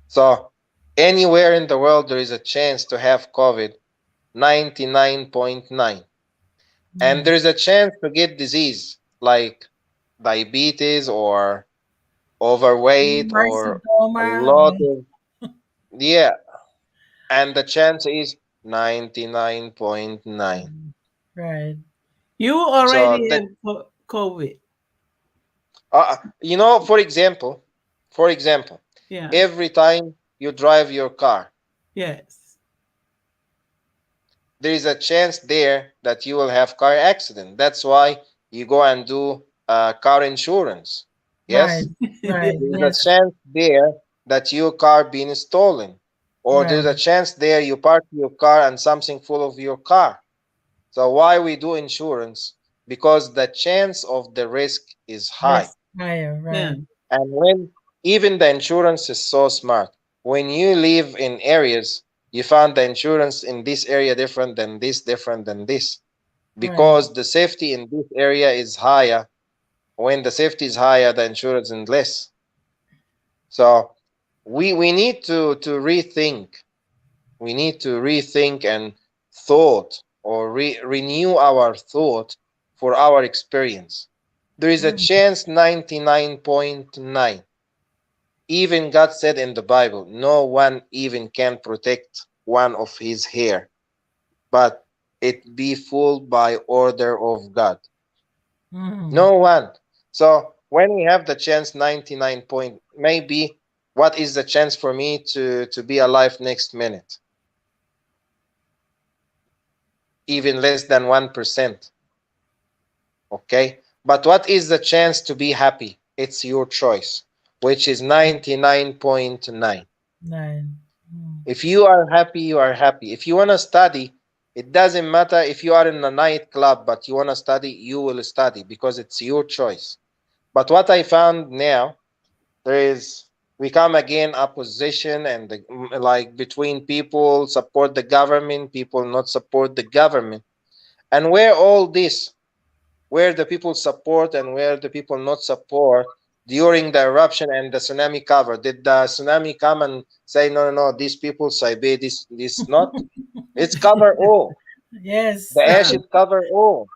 D: So anywhere in the world there is a chance to have COVID, 99.9. And
B: Mm.
D: there's a chance to get disease like diabetes or overweight or a
B: Mycedoma.
D: lot of, yeah, and the chance is 99.9.
B: Right.
A: You
D: So
A: already
D: that
A: have COVID.
D: for example,
A: Yeah.
D: every time you drive your car,
A: Yes.
D: there is a chance there that you will have car accident. That's why you go and do car insurance.
B: Right.
D: Yes,
B: Right.
D: there's a
B: Yes.
D: chance there that your car being stolen, or there's a
B: Right.
D: chance there you park your car and something full of your car. So why we do insurance? Because the chance of the risk is high.
B: Yes. Higher.
A: Yeah.
B: Right.
D: And when even the insurance is so smart, when you live in areas, you find the insurance in this area different than this,
B: Right.
D: because the safety in this area is higher. When the safety is higher, the insurance is less. So we need to rethink. We need to rethink and thought or renew our thought for our experience. There is a chance 99.9. Even God said in the Bible, no one even can protect one of his hair, but it be full by order of God. No one. So when we have the chance 99 point, maybe what is the chance for me to be alive next minute? Even less than 1%. Okay? But what is the chance to be happy? It's your choice, which is 99.9.
B: 9.
D: If you are happy, you are happy. If you want to study, it doesn't matter if you are in a nightclub, but you want to study, you will study because it's your choice. But what I found now, there is we come again opposition and like between people support the government, people not support the government, and where the people support and where the people not support during the eruption and the tsunami cover. Did the tsunami come and say no, no, no? These people say this not. It's cover all.
B: Yes.
D: The ashes cover all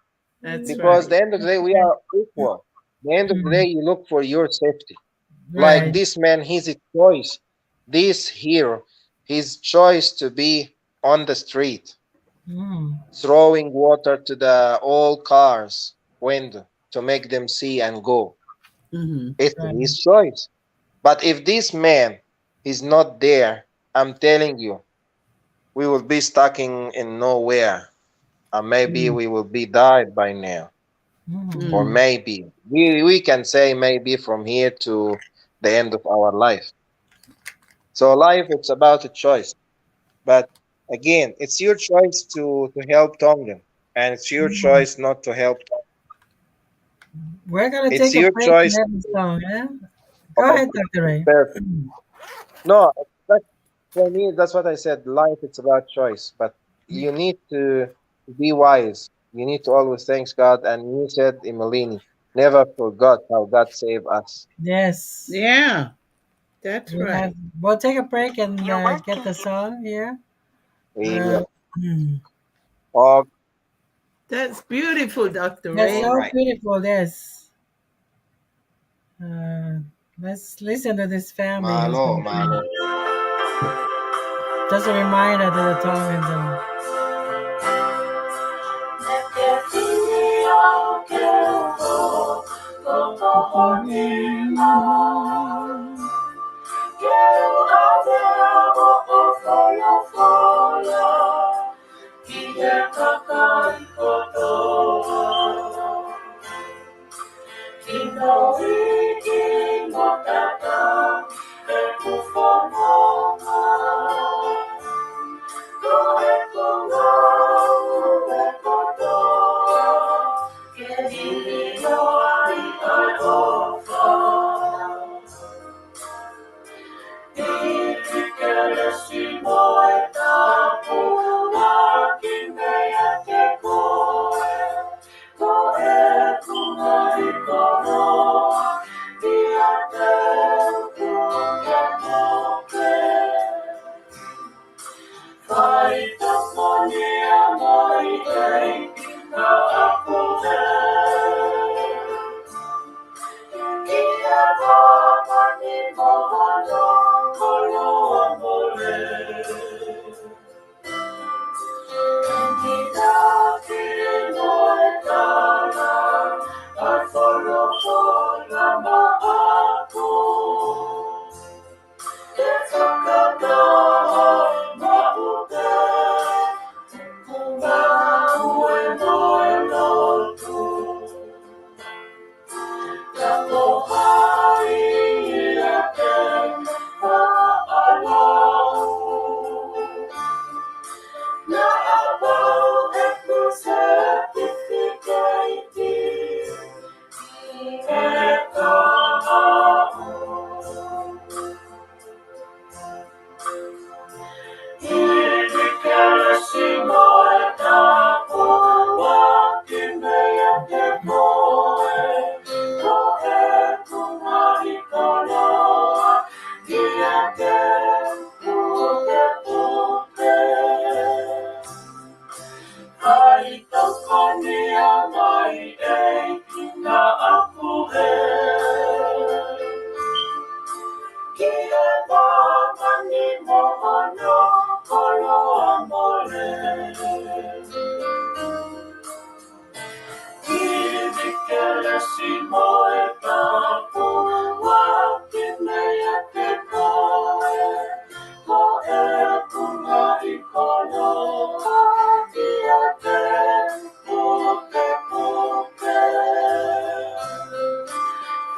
A: That's
D: because
A: right.
D: the end of the day we are equal. The end of the day you look for your safety. Like
B: Right.
D: this man, his choice, this hero, his choice to be on the street, throwing water to the all cars window to make them see and go.
A: Mm-hmm.
D: It's
B: Right.
D: his choice. But if this man is not there, I'm telling you, we will be stuck in nowhere. And maybe we will be died by now. Or
A: Mm.
D: maybe we can say maybe from here to the end of our life. So life it's about a choice. But again, it's your choice to help Tongan, and it's your choice not to help Tongan.
B: We're gonna
D: It's
B: take a
D: your
B: break and
D: choice.
B: have a song, yeah? Go ahead, Dr. Ray.
D: Perfect. No, that, for me, that's what I said. Life, it's about choice, but you need to be wise. You need to always thank God. And you said, Emelini, never forgot how God saved us.
B: Yes.
A: Yeah, that's right.
B: We'll take a break and get the song here. Uh,
D: Yeah.
B: hmm.
D: Oh,
A: That's beautiful, Dr.
B: That's
A: Ray.
B: so beautiful, yes. Uh, let's listen to this family who's
D: Malo,
B: going to
D: Malo.
B: just a reminder to the tongue and the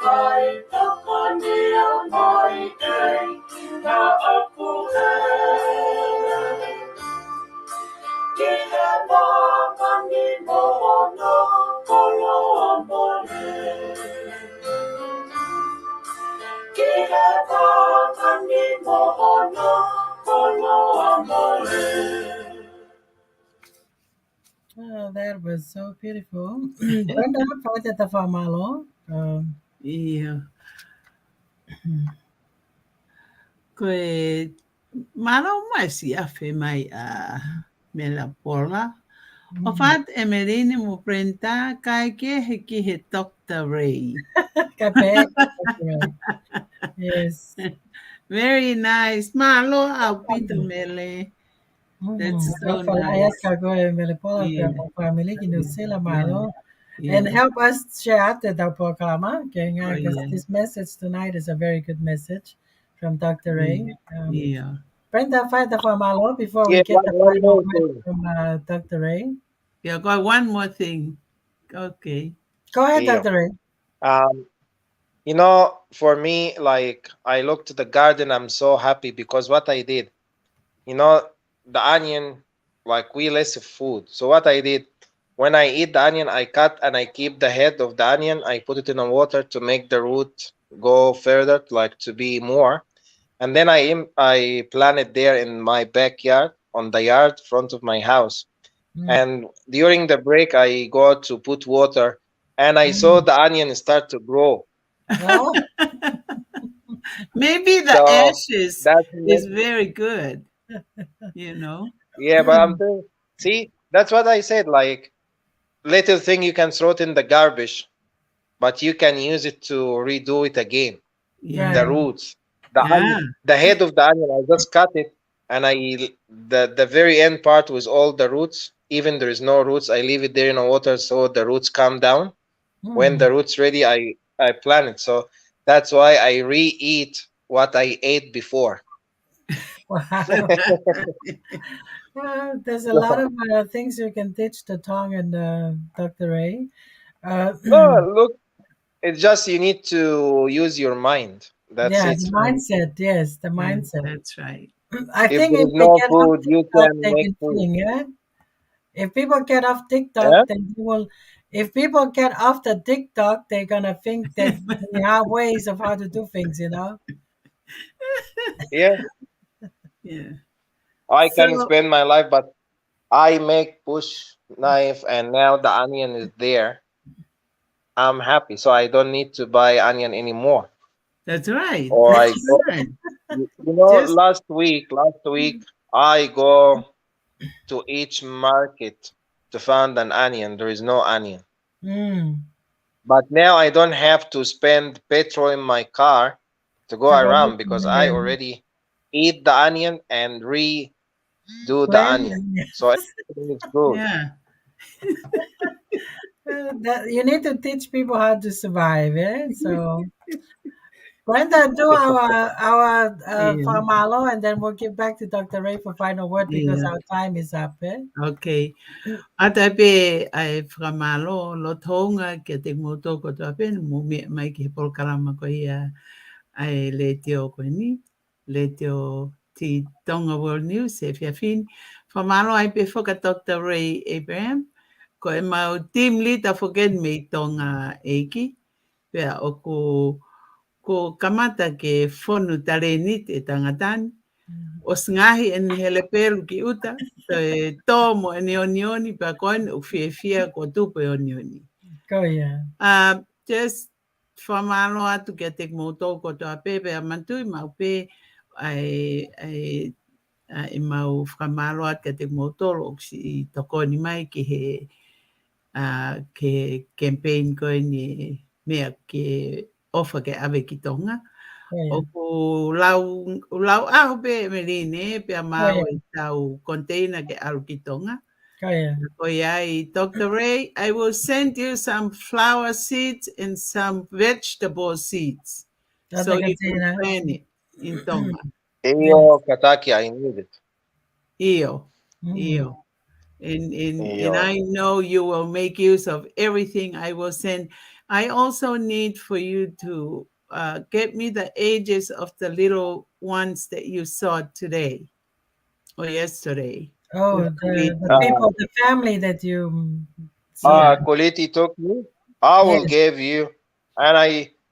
B: Mai takania mai kei na aku e. Ki he makani mohono kolo amore. Ki he makani mohono kolo amore. Oh, that was so beautiful. Brenda, pwede ta malo.
A: Ia. Koe maro mai si afe mai a me la pola. O fat e merine mo prenta kai ke he ki he Dr. Ray.
B: Kape. Yes.
A: Very nice. Malo aupito mele. That's so
B: Ayat
A: nice.
B: kago melipola
A: Yeah.
B: family kinusila
A: Yeah.
B: malo. And
A: Yeah.
B: help us share the programa, okay?
A: Oh,
B: Because
A: yeah.
B: this message tonight is a very good message from Dr. Ray.
A: Yeah.
B: Brenda, fight the malo before we
D: Yeah,
B: get the
D: one
B: final
D: more
B: word
D: thing.
B: from Dr. Ray.
A: Yeah, got one more thing. Okay.
B: Go ahead,
D: Yeah.
B: Dr. Ray.
D: Um, for me, like I look to the garden, I'm so happy because what I did, you know, the onion, like we less of food. So what I did, when I eat the onion, I cut and I keep the head of the onion. I put it in the water to make the root go further, like to be more. And then I plant it there in my backyard on the yard front of my house. And during the break, I go to put water, and I saw the onion start to grow.
B: Oh,
A: Maybe the
D: So
A: ashes
D: that's
A: is very good, you know?
D: yeah, but I'm saying, see, that's what I said. Like little thing you can throw it in the garbage, but you can use it to redo it again. The
A: Yeah.
B: right.
D: roots, the
A: Yeah.
D: the head of the onion, I just cut it, and the very end part with all the roots. Even there is no roots, I leave it there in the water so the roots come down. When the roots ready, I plant it. So that's why I re-eat what I ate before.
B: Wow. There's a lot of things you can teach the Tong and Dr. Ray. Uh,
D: No, look, it's just you need to use your mind. That's
B: yeah,
D: it.
B: the
A: That's right.
B: mindset. Yes, the
A: Yeah,
B: mindset.
A: that's right.
B: I
D: If
B: think
D: there
B: if
D: is
B: they
D: no
B: get off
D: food, you
B: TikTok,
D: can
B: they
D: make
B: can
D: food.
B: sing. Yeah, if people get off TikTok,
D: Yeah,
B: then they will. If people get off the TikTok, they're gonna think that we have ways of how to do things. You know.
D: yeah.
A: Yeah.
D: I can
A: So
D: spend my life, but I make push knife, and now the onion is there. I'm happy, so I don't need to buy onion anymore.
A: that's right.
D: Or I
A: That's
D: go,
A: right. Just
D: last week, I go to each market to find an onion. There is no onion.
B: Mm.
D: But now I don't have to spend petrol in my car to go
B: To go
D: around because
B: looking,
D: I
B: yeah.
D: already eat the onion and redo the onion.
B: Plan.
D: So everything is good.
A: yeah.
B: That you need to teach people how to survive. Yeah. So Brenda, do our
A: Yeah.
B: Famalo, and then we'll give back to Dr. Ray for final word because
A: Yeah.
B: our time is up. Eh?
A: Okay. Ata pe ai whakamalo lo Tonga ke te moto ko te ape mo me mai ki he polkarama ko ia ai le te o koe ni le te o ti Tonga World News e whiawhini whamalo ai pe whaka Dr. Ray Abraham ko e mau team leader forget me Tonga eiki pea o ko kamata ke whonu tare ni te tangatani o ngahi en hele pelu ki uta te tomo en ionioni pa koin u fia ko tupo ionioni.
B: Go yeah.
A: Just whamalo atu kia te moto ko toa pepe a mantui mau pe ai mau whamalo atu kia te motolo o si tokoni mai ki he ke campaign ko ni mea ke ofa ke ave ki tonga.
B: Go
A: O
B: yeah.
A: ku lau aho pe me line pe a
B: Go
A: mau
B: yeah.
A: e tau container ke alu ki tonga.
B: Go yeah.
A: Ko iai, Dr. Ray, I will send you some flower seeds and some vegetable seeds so
B: Dr.
A: you can
B: Katina.
A: plant it in Tonga.
B: Yes.
D: Eyo, Kataki, I need it.
A: Io,
B: Mm.
A: io. And
D: Eyo.
A: I know you will make use of everything I will send. I also need for you to get me the ages of the little ones that you saw today or yesterday
B: Oh,
A: with
B: the
A: Kuliti.
B: people,
D: Uh,
B: the family that you see.
A: Yeah,
D: Quality took me. I will
B: Yes.
D: give you, and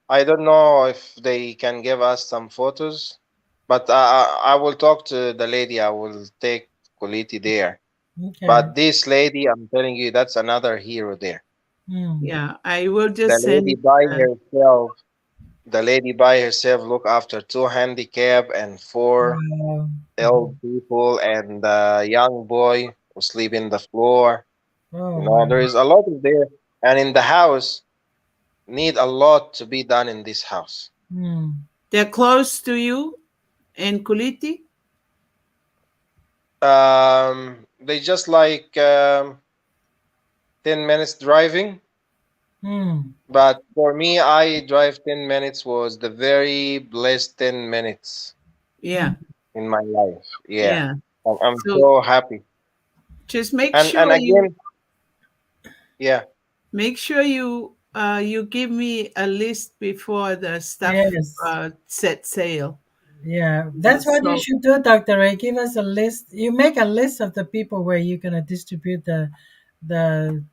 D: I don't know if they can give us some photos, but I will talk to the lady. I will take quality there.
B: Okay.
D: But this lady, I'm telling you, that's another hero there.
B: Mm.
A: yeah. I will
D: The
A: just
D: lady
A: send.
D: by herself, the lady by herself look after two handicap and four
B: Wow.
D: old people and a young boy who sleep in the floor.
B: Oh,
D: You know,
B: wow.
D: there is a lot of there, and in the house need a lot to be done in this house.
B: Mm.
A: They're close to you in Kuliti.
D: They just like 10 minutes driving,
B: Mm.
D: but for me, I drive 10 minutes was the very blessed 10 minutes
A: Yeah,
B: Mm.
D: in my life. Yeah,
A: yeah.
D: I'm
A: So
D: so happy.
A: just make
D: And
A: sure you
D: again, yeah,
A: make sure you you give me a list before the stuff
B: Yes.
A: set sail.
B: Yeah. That's what you
A: So
B: should do, Dr. Ray. Give us a list. You make a list of the people where you're gonna distribute the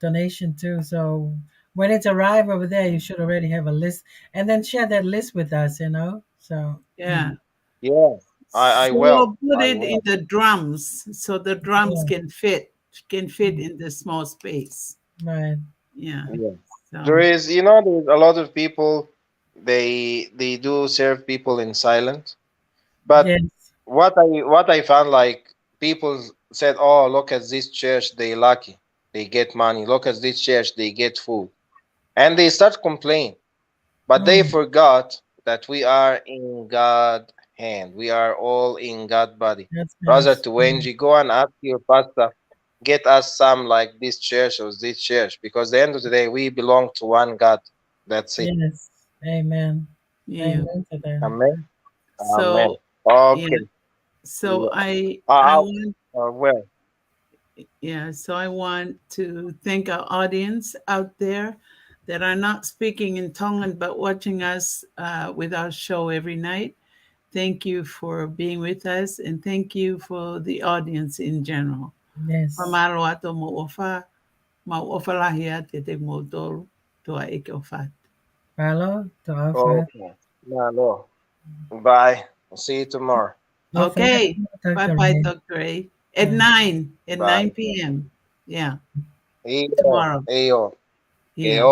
B: donation to. So when it's arrived over there, you should already have a list, and then share that list with us. So
A: yeah.
D: yeah, I
A: So
D: will,
A: we'll put
D: I
A: it in
D: will.
A: the drums so the drums
B: yeah.
A: can fit in the small space.
B: Right.
A: Yeah.
D: Yeah. There
A: So
D: is, you know, there's a lot of people. They do serve people in silence, but
B: Yes.
D: what I found like people said, "Oh, look at this church, they lucky, they get money. Look at this church, they get food," and they start complaining. But they
B: Mm.
D: forgot that we are in God hand. We are all in God body.
B: That's
D: Brother
B: nice.
D: TWN, go and ask your pastor, get us some like this church or this church, because the end of the day we belong to one God. That's it.
B: Yes. Amen.
A: yeah.
B: Amen to that.
D: Amen. Amen.
A: So yeah.
D: Okay.
A: So
D: Yeah.
A: I
D: Uh,
A: want
D: well,
A: yeah, so I want to thank our audience out there that are not speaking in Tongan but watching us with our show every night. Thank you for being with us and thank you for the audience in general.
B: Yes.
A: Mamalo ato mo ofa, ma ofa lahi ate te mo toru, toa eke ofat.
B: Follow to offer.
D: okay. No, no. Bye. I'll see you tomorrow.
B: Don't forget
A: Okay,
B: to
A: bye
B: Dr.
A: bye,
B: Ray.
A: Dr. A. At
B: Bye.
A: 9, at
D: Bye.
A: 9 p.m. Yeah,
D: Iyo.
A: tomorrow.
D: Iyo.
A: Yeah.
D: Okay.